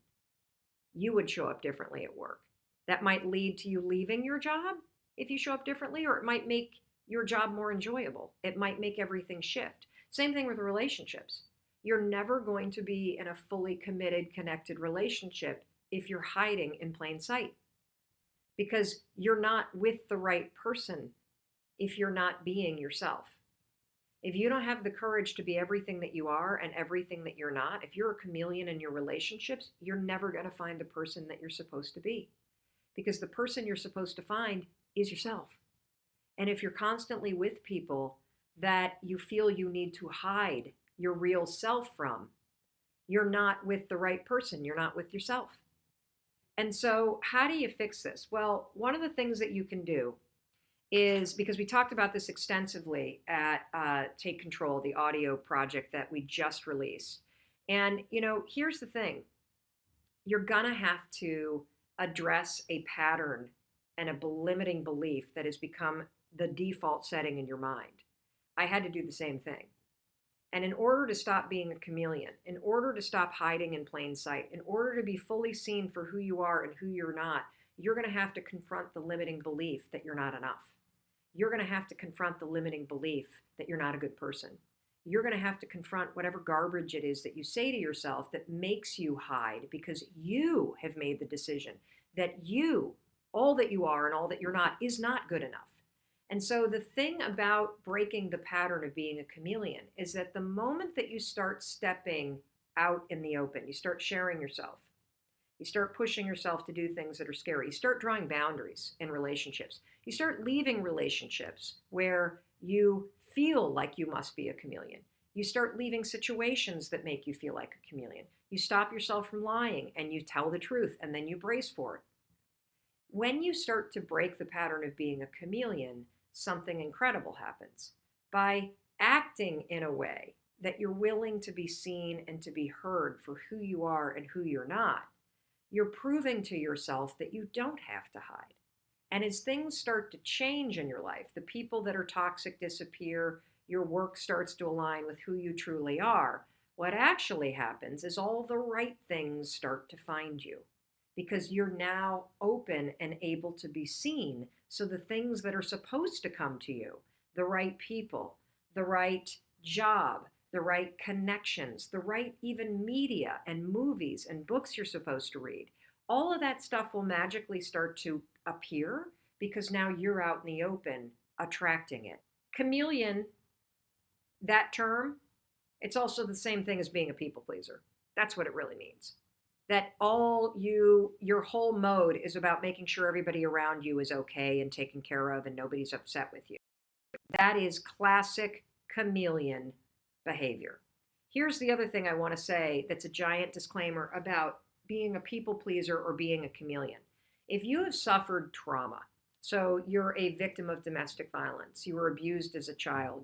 You would show up differently at work. That might lead to you leaving your job if you show up differently, or it might make your job more enjoyable. It might make everything shift. Same thing with relationships. You're never going to be in a fully committed, connected relationship if you're hiding in plain sight, because you're not with the right person if you're not being yourself. If you don't have the courage to be everything that you are and everything that you're not, if you're a chameleon in your relationships, you're never going to find the person that you're supposed to be, because the person you're supposed to find is yourself. And if you're constantly with people that you feel you need to hide your real self from, you're not with the right person. You're not with yourself. And so how do you fix this? Well, one of the things that you can do is, because we talked about this extensively at Take Control, the audio project that we just released. And, here's the thing. You're going to have to address a pattern and a limiting belief that has become the default setting in your mind. I had to do the same thing. And in order to stop being a chameleon, in order to stop hiding in plain sight, in order to be fully seen for who you are and who you're not, you're going to have to confront the limiting belief that you're not enough. You're going to have to confront the limiting belief that you're not a good person. You're going to have to confront whatever garbage it is that you say to yourself that makes you hide, because you have made the decision that you, all that you are and all that you're not, is not good enough. And so the thing about breaking the pattern of being a chameleon is that the moment that you start stepping out in the open, you start sharing yourself, you start pushing yourself to do things that are scary, you start drawing boundaries in relationships, you start leaving relationships where you feel like you must be a chameleon. You start leaving situations that make you feel like a chameleon. You stop yourself from lying and you tell the truth, and then you brace for it. When you start to break the pattern of being a chameleon, something incredible happens. By acting in a way that you're willing to be seen and to be heard for who you are and who you're not, you're proving to yourself that you don't have to hide. And as things start to change in your life, the people that are toxic disappear, your work starts to align with who you truly are, what actually happens is all the right things start to find you, because you're now open and able to be seen. So the things that are supposed to come to you, the right people, the right job, the right connections, the right even media and movies and books you're supposed to read, all of that stuff will magically start to appear because now you're out in the open attracting it. Chameleon, that term, it's also the same thing as being a people pleaser. That's what it really means. That your whole mode is about making sure everybody around you is okay and taken care of and nobody's upset with you. That is classic chameleon behavior. Here's the other thing I want to say that's a giant disclaimer about being a people pleaser or being a chameleon. If you have suffered trauma, so you're a victim of domestic violence, you were abused as a child,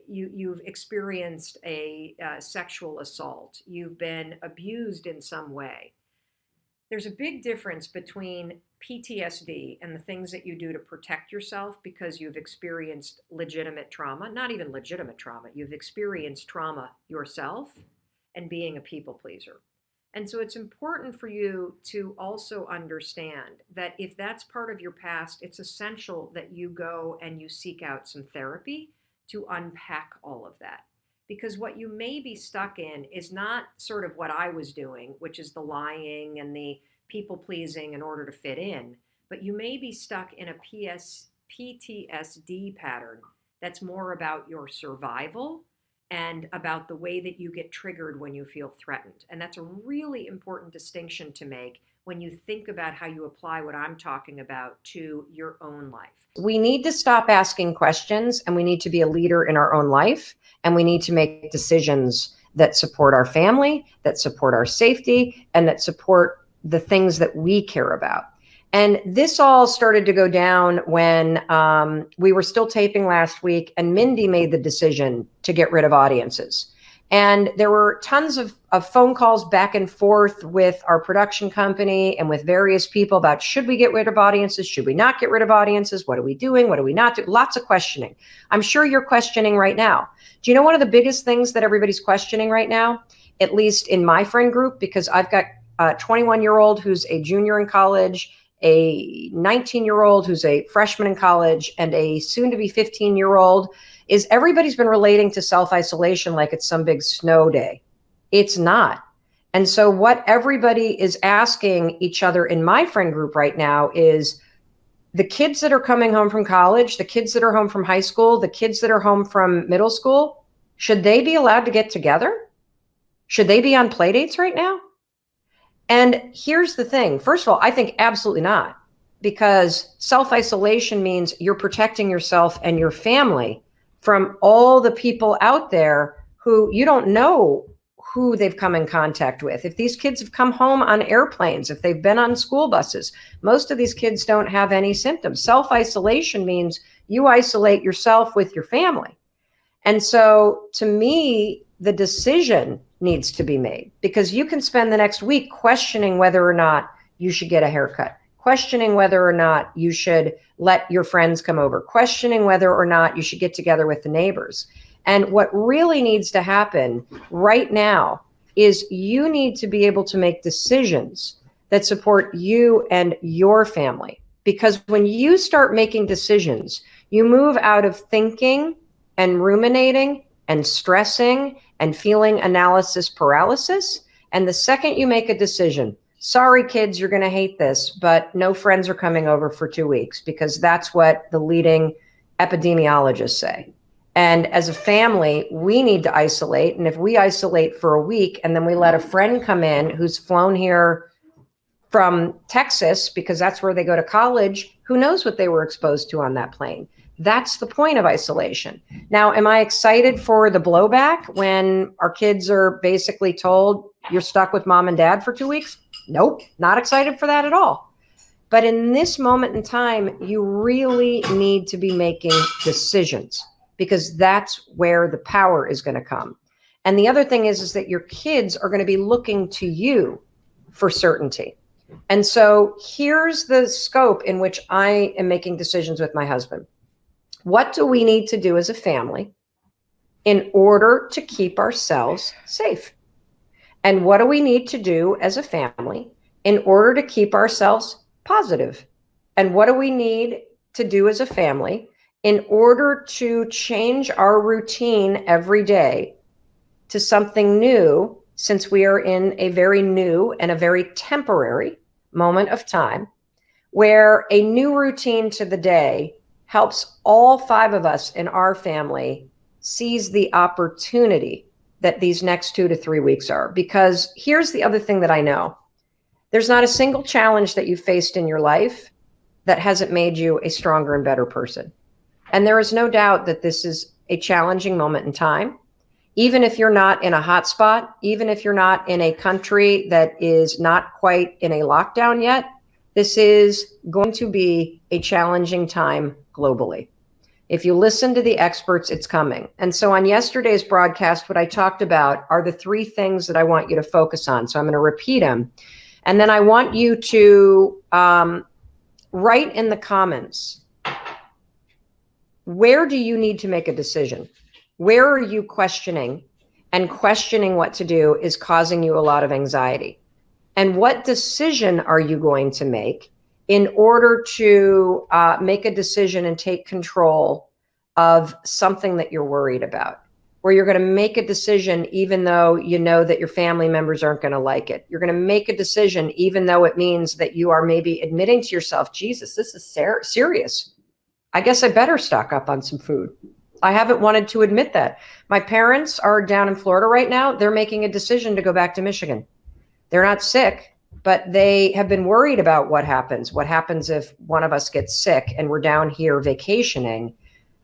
you've experienced a sexual assault, you've been abused in some way, there's a big difference between PTSD and the things that you do to protect yourself because you've experienced legitimate trauma, not even legitimate trauma, you've experienced trauma yourself, and being a people pleaser. And so it's important for you to also understand that if that's part of your past, it's essential that you go and you seek out some therapy to unpack all of that. Because what you may be stuck in is not sort of what I was doing, which is the lying and the people pleasing in order to fit in, but you may be stuck in a PTSD pattern that's more about your survival and about the way that you get triggered when you feel threatened. And that's a really important distinction to make when you think about how you apply what I'm talking about to your own life. We need to stop asking questions, and we need to be a leader in our own life, and we need to make decisions that support our family, that support our safety, and that support the things that we care about. And this all started to go down when we were still taping last week, and Mindy made the decision to get rid of audiences. And there were tons of phone calls back and forth with our production company and with various people about, should we get rid of audiences? Should we not get rid of audiences? What are we doing? What are we not doing? Lots of questioning. I'm sure you're questioning right now. Do you know one of the biggest things that everybody's questioning right now, at least in my friend group, because I've got a 21-year-old who's a junior in college, a 19-year-old who's a freshman in college, and a soon-to-be 15-year-old, is everybody's been relating to self-isolation like it's some big snow day. It's not. And so what everybody is asking each other in my friend group right now is, the kids that are coming home from college, the kids that are home from high school, the kids that are home from middle school, should they be allowed to get together? Should they be on play dates right now? And here's the thing. First of all, I think absolutely not. because self-isolation means you're protecting yourself and your family from all the people out there who you don't know who they've come in contact with. If these kids have come home on airplanes, if they've been on school buses, most of these kids don't have any symptoms. Self-isolation means you isolate yourself with your family. And so to me, the decision needs to be made, because you can spend the next week questioning whether or not you should get a haircut, questioning whether or not you should let your friends come over, questioning whether or not you should get together with the neighbors. And what really needs to happen right now is you need to be able to make decisions that support you and your family. Because when you start making decisions, you move out of thinking and ruminating and stressing and feeling analysis paralysis. And the second you make a decision, sorry, kids, you're going to hate this, but no friends are coming over for 2 weeks, because that's what the leading epidemiologists say. And as a family, we need to isolate. And if we isolate for a week and then we let a friend come in who's flown here from Texas, because that's where they go to college, who knows what they were exposed to on that plane? That's the point of isolation. Now, am I excited for the blowback when our kids are basically told you're stuck with mom and dad for 2 weeks? Nope, not excited for that at all. But in this moment in time, you really need to be making decisions, because that's where the power is going to come. And the other thing is that your kids are going to be looking to you for certainty. And so here's the scope in which I am making decisions with my husband. What do we need to do as a family in order to keep ourselves safe? And what do we need to do as a family in order to keep ourselves positive? And what do we need to do as a family in order to change our routine every day to something new, since we are in a very new and a very temporary moment of time, where a new routine to the day helps all 5 of us in our family seize the opportunity that these next 2 to 3 weeks are. Because here's the other thing that I know. There's not a single challenge that you've faced in your life that hasn't made you a stronger and better person. And there is no doubt that this is a challenging moment in time. Even if you're not in a hot spot, even if you're not in a country that is not quite in a lockdown yet, this is going to be a challenging time globally. If you listen to the experts, it's coming. And so on yesterday's broadcast, what I talked about are the 3 things that I want you to focus on. So I'm going to repeat them. And then I want you to write in the comments, where do you need to make a decision? Where are you questioning? And questioning what to do is causing you a lot of anxiety. And what decision are you going to make in order to make a decision and take control of something that you're worried about? Where you're going to make a decision even though you know that your family members aren't going to like it. You're going to make a decision even though it means that you are maybe admitting to yourself, Jesus, this is serious. I guess I better stock up on some food. I haven't wanted to admit that. My parents are down in Florida right now. They're making a decision to go back to Michigan. They're not sick, but they have been worried about what happens. What happens if one of us gets sick and we're down here vacationing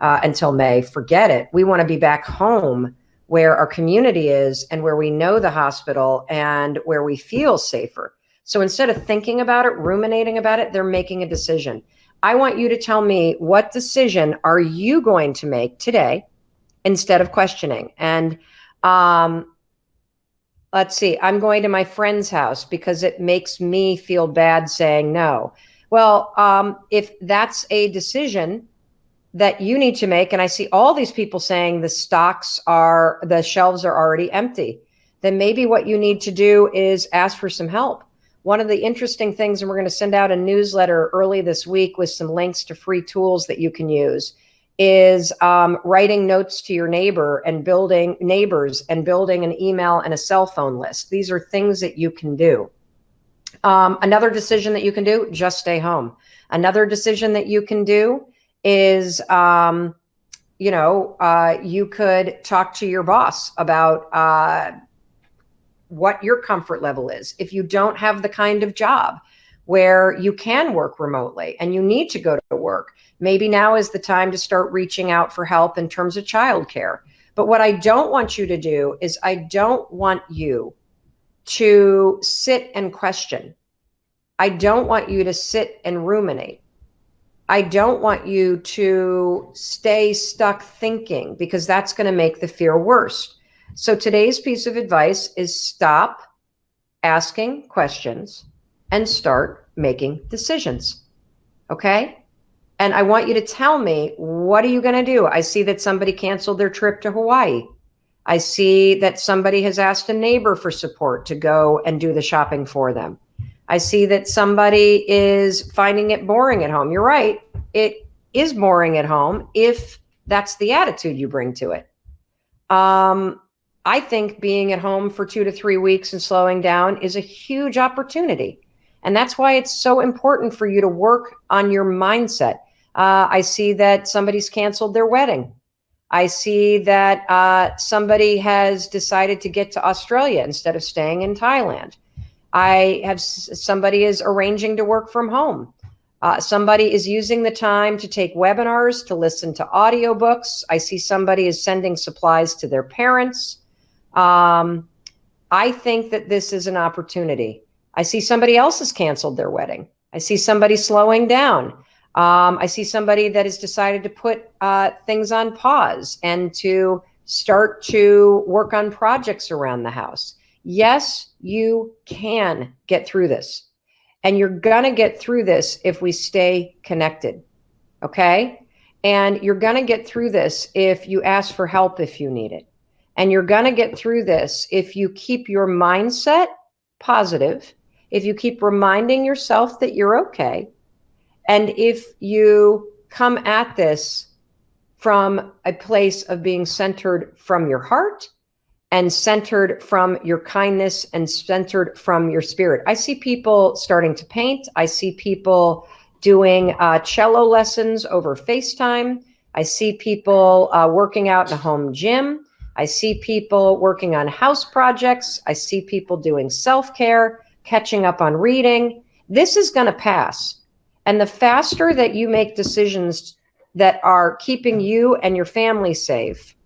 until May? Forget it. We want to be back home where our community is and where we know the hospital and where we feel safer. So instead of thinking about it, ruminating about it, they're making a decision. I want you to tell me, what decision are you going to make today instead of questioning? And let's see, I'm going to my friend's house because it makes me feel bad saying no. Well, if that's a decision that you need to make, and I see all these people saying the shelves are already empty, then maybe what you need to do is ask for some help. One of the interesting things, and we're going to send out a newsletter early this week with some links to free tools that you can use, is writing notes to your neighbors and building an email and a cell phone list. These are things that you can do. Another decision that you can do, just stay home. Another decision that you can do is, you could talk to your boss about what your comfort level is. If you don't have the kind of job where you can work remotely and you need to go to work. Maybe now is the time to start reaching out for help in terms of childcare. But what I don't want you to do is I don't want you to sit and question. I don't want you to sit and ruminate. I don't want you to stay stuck thinking, because that's going to make the fear worse. So today's piece of advice is stop asking questions and start making decisions. Okay? And I want you to tell me, what are you going to do? I see that somebody canceled their trip to Hawaii. I see that somebody has asked a neighbor for support to go and do the shopping for them. I see that somebody is finding it boring at home. You're right. It is boring at home if that's the attitude you bring to it. I think being at home for 2 to 3 weeks and slowing down is a huge opportunity. And that's why it's so important for you to work on your mindset. I see that somebody's canceled their wedding. I see that somebody has decided to get to Australia instead of staying in Thailand. Somebody is arranging to work from home. Somebody is using the time to take webinars, to listen to audiobooks. I see somebody is sending supplies to their parents. I think that this is an opportunity. I see somebody else has canceled their wedding. I see somebody slowing down. I see somebody that has decided to put things on pause and to start to work on projects around the house. Yes, you can get through this. And you're going to get through this if we stay connected. Okay? And you're going to get through this if you ask for help if you need it. And you're going to get through this if you keep your mindset positive, if you keep reminding yourself that you're okay, and if you come at this from a place of being centered from your heart and centered from your kindness and centered from your spirit. I see people starting to paint. I see people doing cello lessons over FaceTime. I see people working out in a home gym. I see people working on house projects. I see people doing self-care, catching up on reading. This is going to pass. And the faster that you make decisions that are keeping you and your family safe,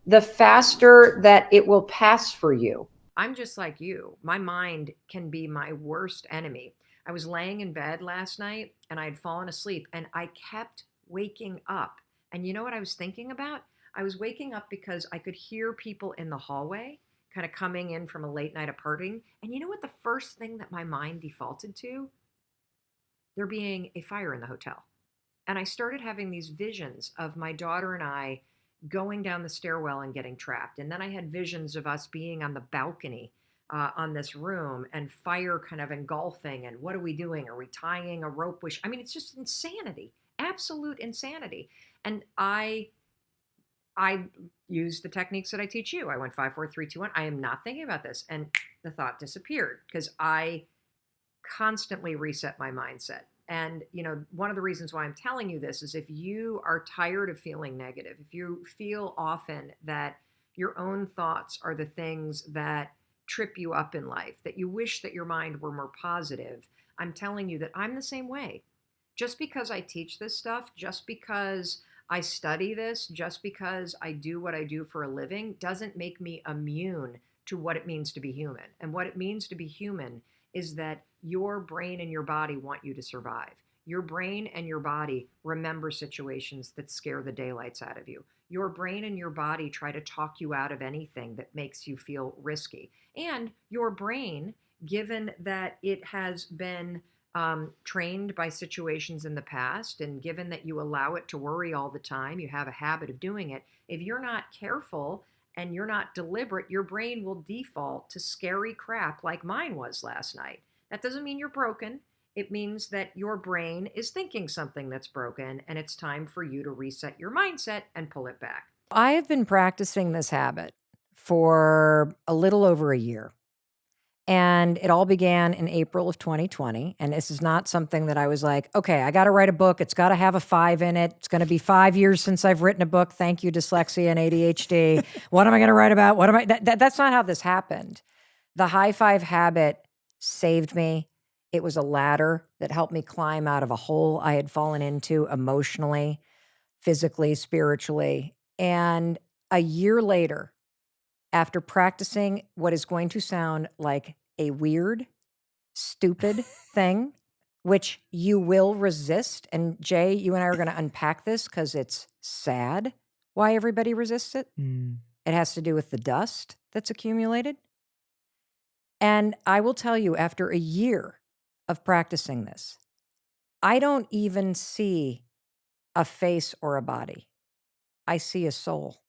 the faster that it will pass for you. I'm just like you. My mind can be my worst enemy. I was laying in bed last night and I had fallen asleep and I kept waking up. And you know what I was thinking about? I was waking up because I could hear people in the hallway kind of coming in from a late night of partying. And you know what the first thing that my mind defaulted to? There being a fire in the hotel. And I started having these visions of my daughter and I going down the stairwell and getting trapped. And then I had visions of us being on the balcony on this room and fire kind of engulfing. And what are we doing? Are we tying a rope? I mean, it's just insanity, absolute insanity. And I used the techniques that I teach you. I went 5, 4, 3, 2, 1. I am not thinking about this. And the thought disappeared because I constantly reset my mindset. And, you know, one of the reasons why I'm telling you this is if you are tired of feeling negative, if you feel often that your own thoughts are the things that trip you up in life, that you wish that your mind were more positive, I'm telling you that I'm the same way. Just because I teach this stuff, just because I study this, just because I do what I do for a living, doesn't make me immune to what it means to be human. And what it means to be human is that your brain and your body want you to survive. Your brain and your body remember situations that scare the daylights out of you. Your brain and your body try to talk you out of anything that makes you feel risky. And your brain, given that it has been trained by situations in the past, and given that you allow it to worry all the time, you have a habit of doing it, if you're not careful and you're not deliberate, your brain will default to scary crap like mine was last night. That doesn't mean you're broken. It means that your brain is thinking something that's broken, and it's time for you to reset your mindset and pull it back. I have been practicing this habit for a little over a year. And it all began in April of 2020. And this is not something that I was like, okay, I got to write a book. It's got to have a 5 in it. It's going to be 5 years since I've written a book. Thank you, dyslexia and ADHD. What am I going to write about? That's not how this happened. The high 5 habit saved me. It was a ladder that helped me climb out of a hole I had fallen into emotionally, physically, spiritually. And a year later, after practicing what is going to sound like a weird, stupid thing, which you will resist. And Jay, you and I are going to unpack this because it's sad why everybody resists it. It has to do with the dust that's accumulated. And I will tell you, after a year of practicing this, I don't even see a face or a body. I see a soul.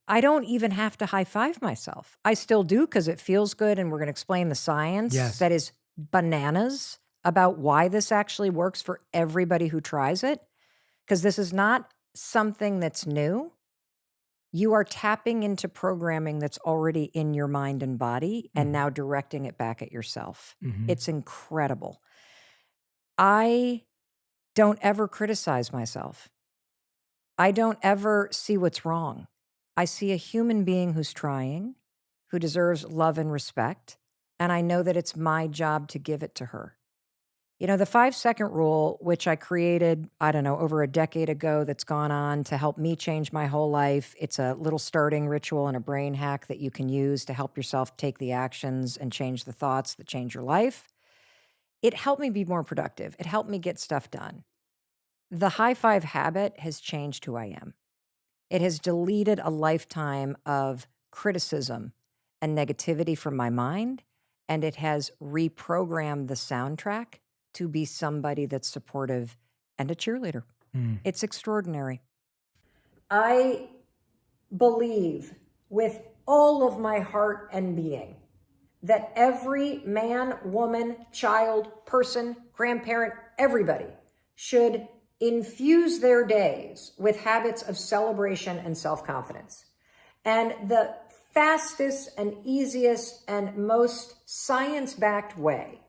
I don't even have to high five myself. I still do because it feels good. And we're going to explain the science that is bananas about why this actually works for everybody who tries it. Because this is not something that's new. You are tapping into programming that's already in your mind and body and now directing it back at yourself. It's incredible. I don't ever criticize myself. I don't ever see what's wrong. I see a human being who's trying, who deserves love and respect, and I know that it's my job to give it to her. You know, the 5-second rule, which I created, I don't know, over a decade ago, that's gone on to help me change my whole life. It's a little starting ritual and a brain hack that you can use to help yourself take the actions and change the thoughts that change your life. It helped me be more productive. It helped me get stuff done. The high five habit has changed who I am. It has deleted a lifetime of criticism and negativity from my mind, and it has reprogrammed the soundtrack to be somebody that's supportive and a cheerleader. It's extraordinary. I believe with all of my heart and being that every man, woman, child, person, grandparent, everybody should infuse their days with habits of celebration and self-confidence. And the fastest and easiest and most science-backed way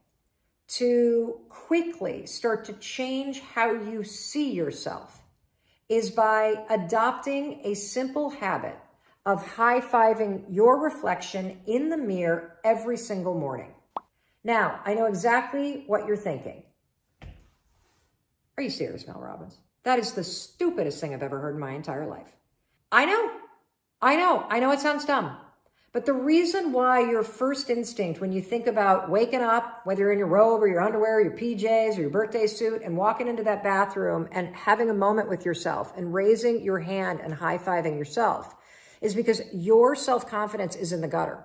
to quickly start to change how you see yourself is by adopting a simple habit of high-fiving your reflection in the mirror every single morning. Now, I know exactly what you're thinking. Are you serious, Mel Robbins? That is the stupidest thing I've ever heard in my entire life. I know it sounds dumb. But the reason why your first instinct when you think about waking up, whether you're in your robe or your underwear, or your PJs or your birthday suit, and walking into that bathroom and having a moment with yourself and raising your hand and high-fiving yourself is because your self-confidence is in the gutter.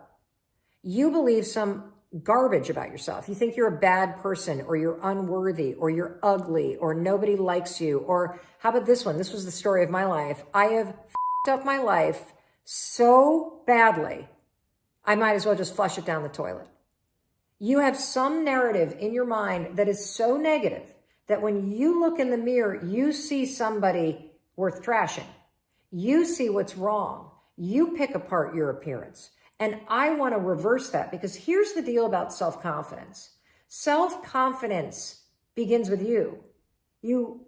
You believe some garbage about yourself. You think you're a bad person, or you're unworthy, or you're ugly, or nobody likes you. Or how about this one? This was the story of my life. I have f***ed up my life so badly, I might as well just flush it down the toilet. You have some narrative in your mind that is so negative that when you look in the mirror, you see somebody worth trashing. You see what's wrong. You pick apart your appearance. And I want to reverse that, because here's the deal about self-confidence. Self-confidence begins with you. You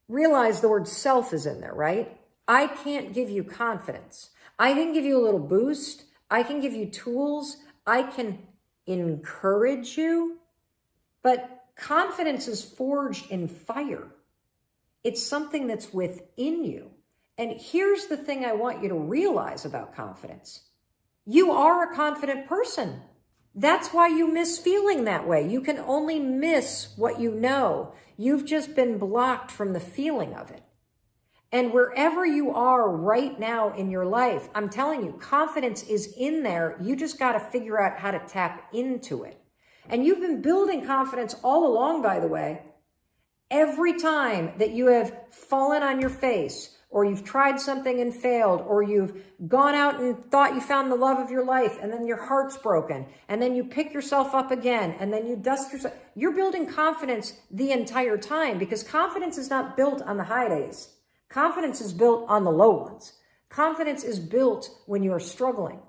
realize the word self is in there, right? I can't give you confidence. I can give you a little boost. I can give you tools. I can encourage you. But confidence is forged in fire. It's something that's within you. And here's the thing I want you to realize about confidence. You are a confident person. That's why you miss feeling that way. You can only miss what you know. You've just been blocked from the feeling of it. And wherever you are right now in your life, I'm telling you, confidence is in there. You just got to figure out how to tap into it. And you've been building confidence all along, by the way. Every time that you have fallen on your face, or you've tried something and failed, or you've gone out and thought you found the love of your life, and then your heart's broken, and then you pick yourself up again, and then you dust yourself. You're building confidence the entire time, because confidence is not built on the high days. Confidence is built on the low ones. Confidence is built when you are struggling.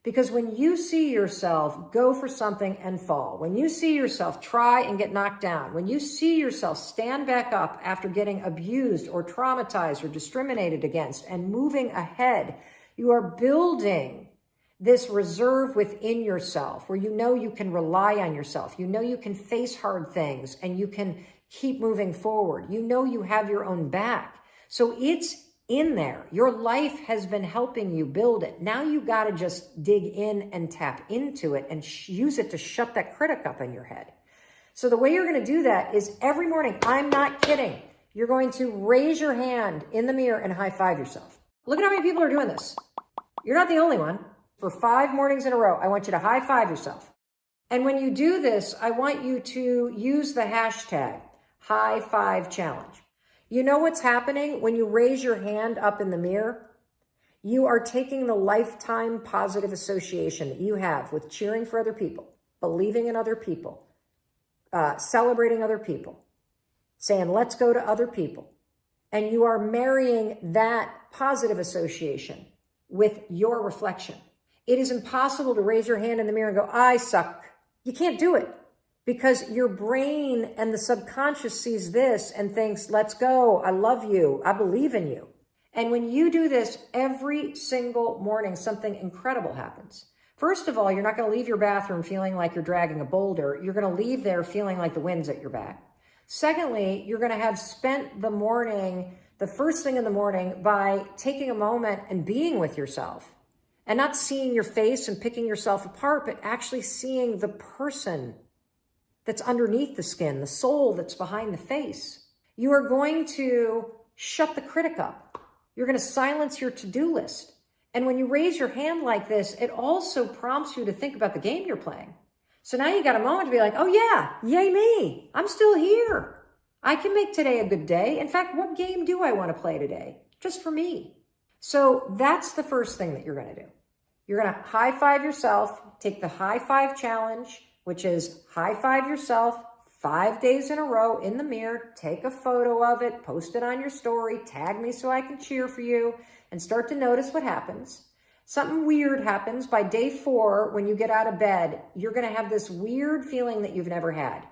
Because when you see yourself go for something and fall, when you see yourself try and get knocked down, when you see yourself stand back up after getting abused or traumatized or discriminated against and moving ahead, you are building this reserve within yourself where you know you can rely on yourself. You know you can face hard things and you can keep moving forward. You know you have your own back. So it's in there. Your life has been helping you build it. Now you got to just dig in and tap into it and use it to shut that critic up in your head. So the way you're going to do that is every morning, I'm not kidding, you're going to raise your hand in the mirror and high five yourself. Look at how many people are doing this. You're not the only one. For 5 mornings in a row, I want you to high five yourself. And when you do this, I want you to use the hashtag high five challenge. You know what's happening when you raise your hand up in the mirror? You are taking the lifetime positive association that you have with cheering for other people, believing in other people, celebrating other people, saying, let's go to other people. And you are marrying that positive association with your reflection. It is impossible to raise your hand in the mirror and go, I suck. You can't do it because your brain and the subconscious sees this and thinks, let's go. I love you. I believe in you. And when you do this every single morning, something incredible happens. First of all, you're not going to leave your bathroom feeling like you're dragging a boulder. You're going to leave there feeling like the wind's at your back. Secondly, you're going to have spent the morning, the first thing in the morning, by taking a moment and being with yourself. And not seeing your face and picking yourself apart, but actually seeing the person that's underneath the skin, the soul that's behind the face. You are going to shut the critic up. You're going to silence your to-do list. And when you raise your hand like this, it also prompts you to think about the game you're playing. So now you got a moment to be like, oh yeah, yay me. I'm still here. I can make today a good day. In fact, what game do I want to play today? Just for me. So that's the first thing that you're going to do. You're going to high five yourself, take the high five challenge, which is high five yourself 5 days in a row in the mirror, take a photo of it, post it on your story, tag me so I can cheer for you, and start to notice what happens. Something weird happens by day 4 when you get out of bed. You're going to have this weird feeling that you've never had.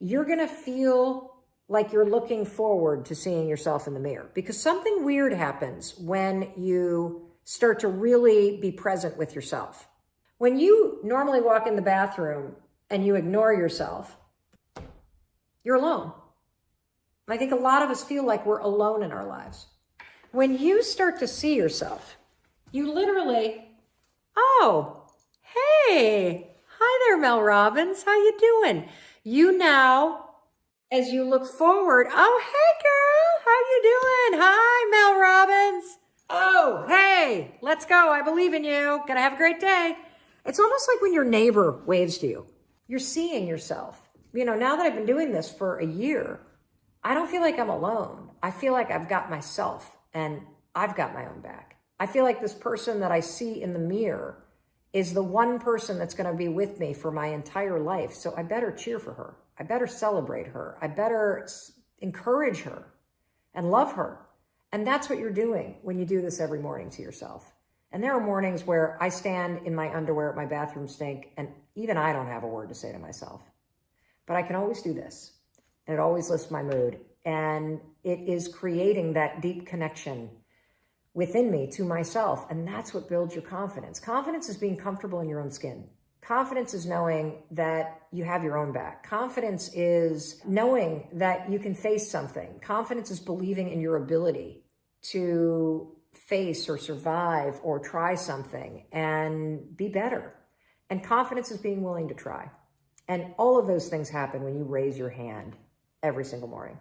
You're going to feel like you're looking forward to seeing yourself in the mirror because something weird happens when you start to really be present with yourself. When you normally walk in the bathroom and you ignore yourself, you're alone. I think a lot of us feel like we're alone in our lives. When you start to see yourself, you literally, oh, hey, hi there, Mel Robbins. How you doing? You now, as you look forward, oh, hey, girl, how you doing? Hi, Mel Robbins. Oh, hey, let's go. I believe in you. Gonna have a great day. It's almost like when your neighbor waves to you. You're seeing yourself. You know, now that I've been doing this for a year, I don't feel like I'm alone. I feel like I've got myself and I've got my own back. I feel like this person that I see in the mirror is the one person that's going to be with me for my entire life. So I better cheer for her. I better celebrate her. I better encourage her and love her. And that's what you're doing when you do this every morning to yourself. And there are mornings where I stand in my underwear at my bathroom sink and even I don't have a word to say to myself. But I can always do this. And it always lifts my mood. And it is creating that deep connection within me to myself. And that's what builds your confidence. Confidence is being comfortable in your own skin. Confidence is knowing that you have your own back. Confidence is knowing that you can face something. Confidence is believing in your ability to face or survive or try something and be better. And confidence is being willing to try. And all of those things happen when you raise your hand every single morning.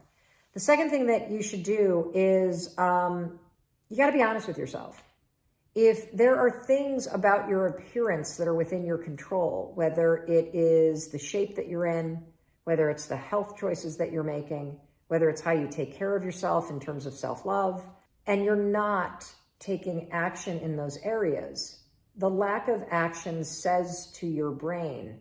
The second thing that you should do is you got to be honest with yourself. If there are things about your appearance that are within your control, whether it is the shape that you're in, whether it's the health choices that you're making, whether it's how you take care of yourself in terms of self-love, and you're not taking action in those areas, the lack of action says to your brain,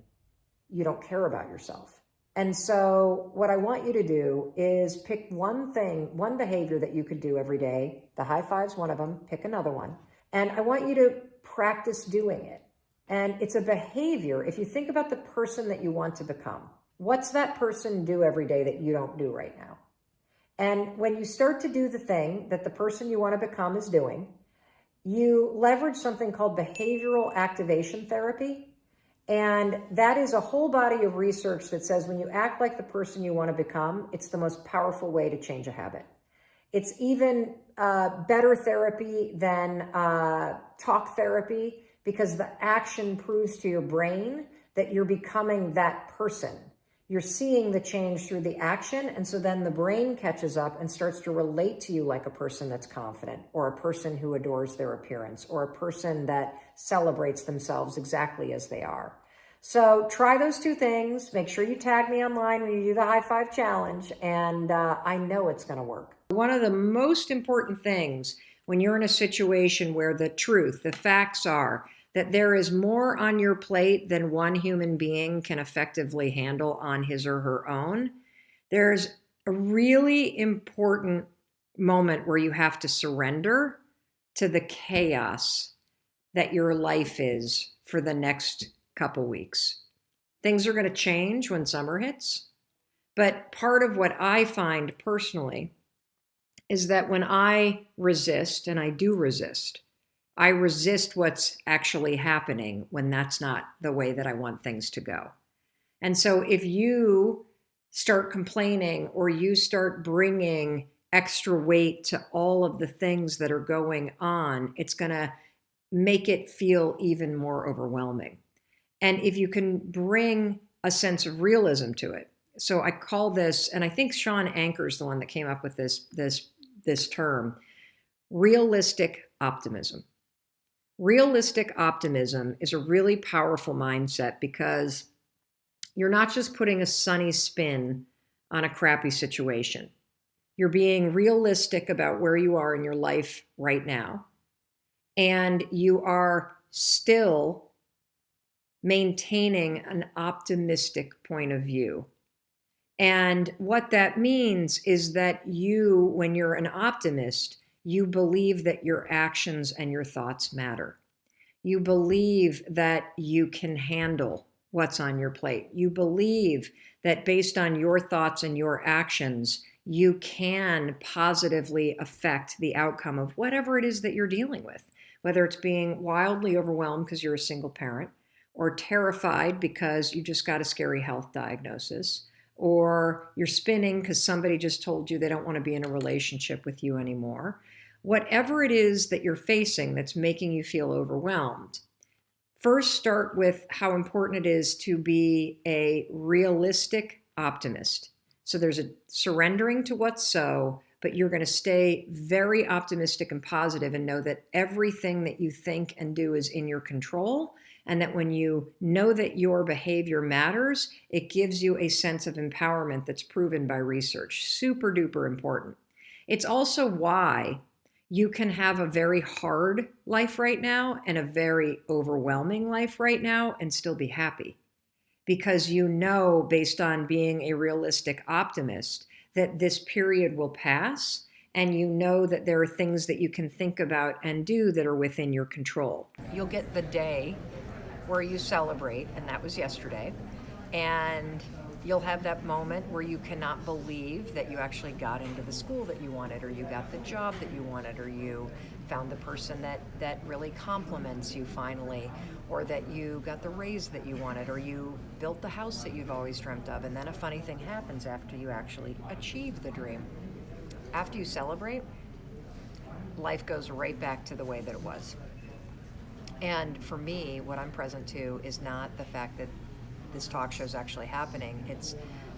you don't care about yourself. And so what I want you to do is pick one thing, one behavior that you could do every day. The high five's one of them. Pick another one. And I want you to practice doing it. And it's a behavior. If you think about the person that you want to become, what's that person do every day that you don't do right now? And when you start to do the thing that the person you want to become is doing, you leverage something called behavioral activation therapy. And that is a whole body of research that says when you act like the person you want to become, it's the most powerful way to change a habit. It's even better therapy than talk therapy, because the action proves to your brain that you're becoming that person. You're seeing the change through the action, and so then the brain catches up and starts to relate to you like a person that's confident, or a person who adores their appearance, or a person that celebrates themselves exactly as they are. So try those two things. Make sure you tag me online when you do the high five challenge, and I know it's going to work. One of the most important things when you're in a situation where the truth, the facts are that there is more on your plate than one human being can effectively handle on his or her own, there's a really important moment where you have to surrender to the chaos that your life is for the next couple weeks. Things are going to change when summer hits, but part of what I find personally is that when I resist, and I do resist, I resist what's actually happening when that's not the way that I want things to go. And so if you start complaining, or you start bringing extra weight to all of the things that are going on, it's going to make it feel even more overwhelming. And if you can bring a sense of realism to it. So I call this, and I think Sean Anker's the one that came up with this term, realistic optimism. Realistic optimism is a really powerful mindset, because you're not just putting a sunny spin on a crappy situation. You're being realistic about where you are in your life right now, and you are still maintaining an optimistic point of view. And what that means is that you, when you're an optimist, you believe that your actions and your thoughts matter. You believe that you can handle what's on your plate. You believe that based on your thoughts and your actions, you can positively affect the outcome of whatever it is that you're dealing with, whether it's being wildly overwhelmed because you're a single parent, or terrified because you just got a scary health diagnosis, or you're spinning because somebody just told you they don't want to be in a relationship with you anymore. Whatever it is that you're facing that's making you feel overwhelmed, first start with how important it is to be a realistic optimist. So there's a surrendering to what's so, but you're going to stay very optimistic and positive, and know that everything that you think and do is in your control. And that when you know that your behavior matters, it gives you a sense of empowerment that's proven by research. Super duper important. It's also why you can have a very hard life right now and a very overwhelming life right now and still be happy. Because you know, based on being a realistic optimist, that this period will pass, and you know that there are things that you can think about and do that are within your control. You'll get the day where you celebrate, and that was yesterday, and you'll have that moment where you cannot believe that you actually got into the school that you wanted, or you got the job that you wanted, or you found the person that really compliments you finally, or that you got the raise that you wanted, or you built the house that you've always dreamt of. And then a funny thing happens after you actually achieve the dream. After you celebrate, life goes right back to the way that it was. And for me, what I'm present to is not the fact that this talk show is actually happening.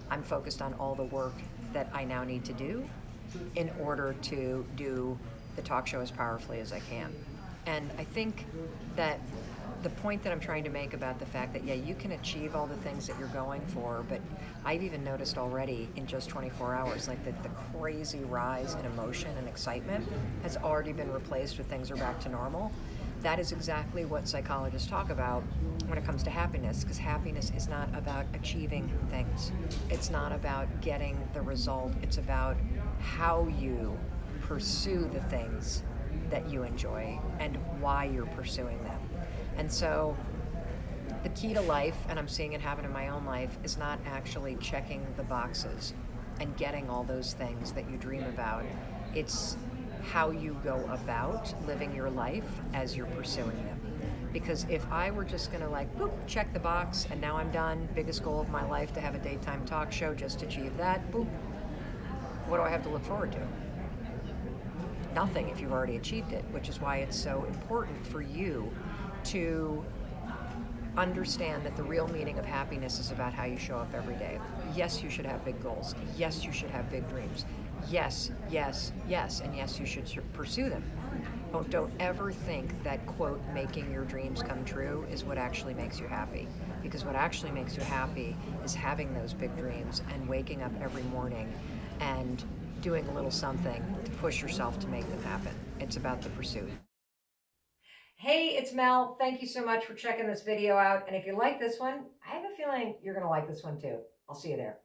I'm focused on all the work that I now need to do in order to do the talk show as powerfully as I can. And I think that the point that I'm trying to make about the fact that, yeah, you can achieve all the things that you're going for, but I've even noticed already in just 24 hours, like the crazy rise in emotion and excitement has already been replaced with things are back to normal. That is exactly what psychologists talk about when it comes to happiness, because happiness is not about achieving things. It's not about getting the result. It's about how you pursue the things that you enjoy and why you're pursuing them. And so the key to life, and I'm seeing it happen in my own life, is not actually checking the boxes and getting all those things that you dream about. It's how you go about living your life as you're pursuing them. Because if I were just gonna like, boop, check the box and now I'm done, biggest goal of my life to have a daytime talk show, just achieve that, boop, what do I have to look forward to? Nothing if you've already achieved it, which is why it's so important for you to understand that the real meaning of happiness is about how you show up every day. Yes, you should have big goals. Yes, you should have big dreams. Yes, yes, yes, and yes, you should pursue them. Don't ever think that, quote, making your dreams come true is what actually makes you happy. Because what actually makes you happy is having those big dreams and waking up every morning and doing a little something to push yourself to make them happen. It's about the pursuit. Hey, it's Mel. Thank you so much for checking this video out. And if you like this one, I have a feeling you're going to like this one too. I'll see you there.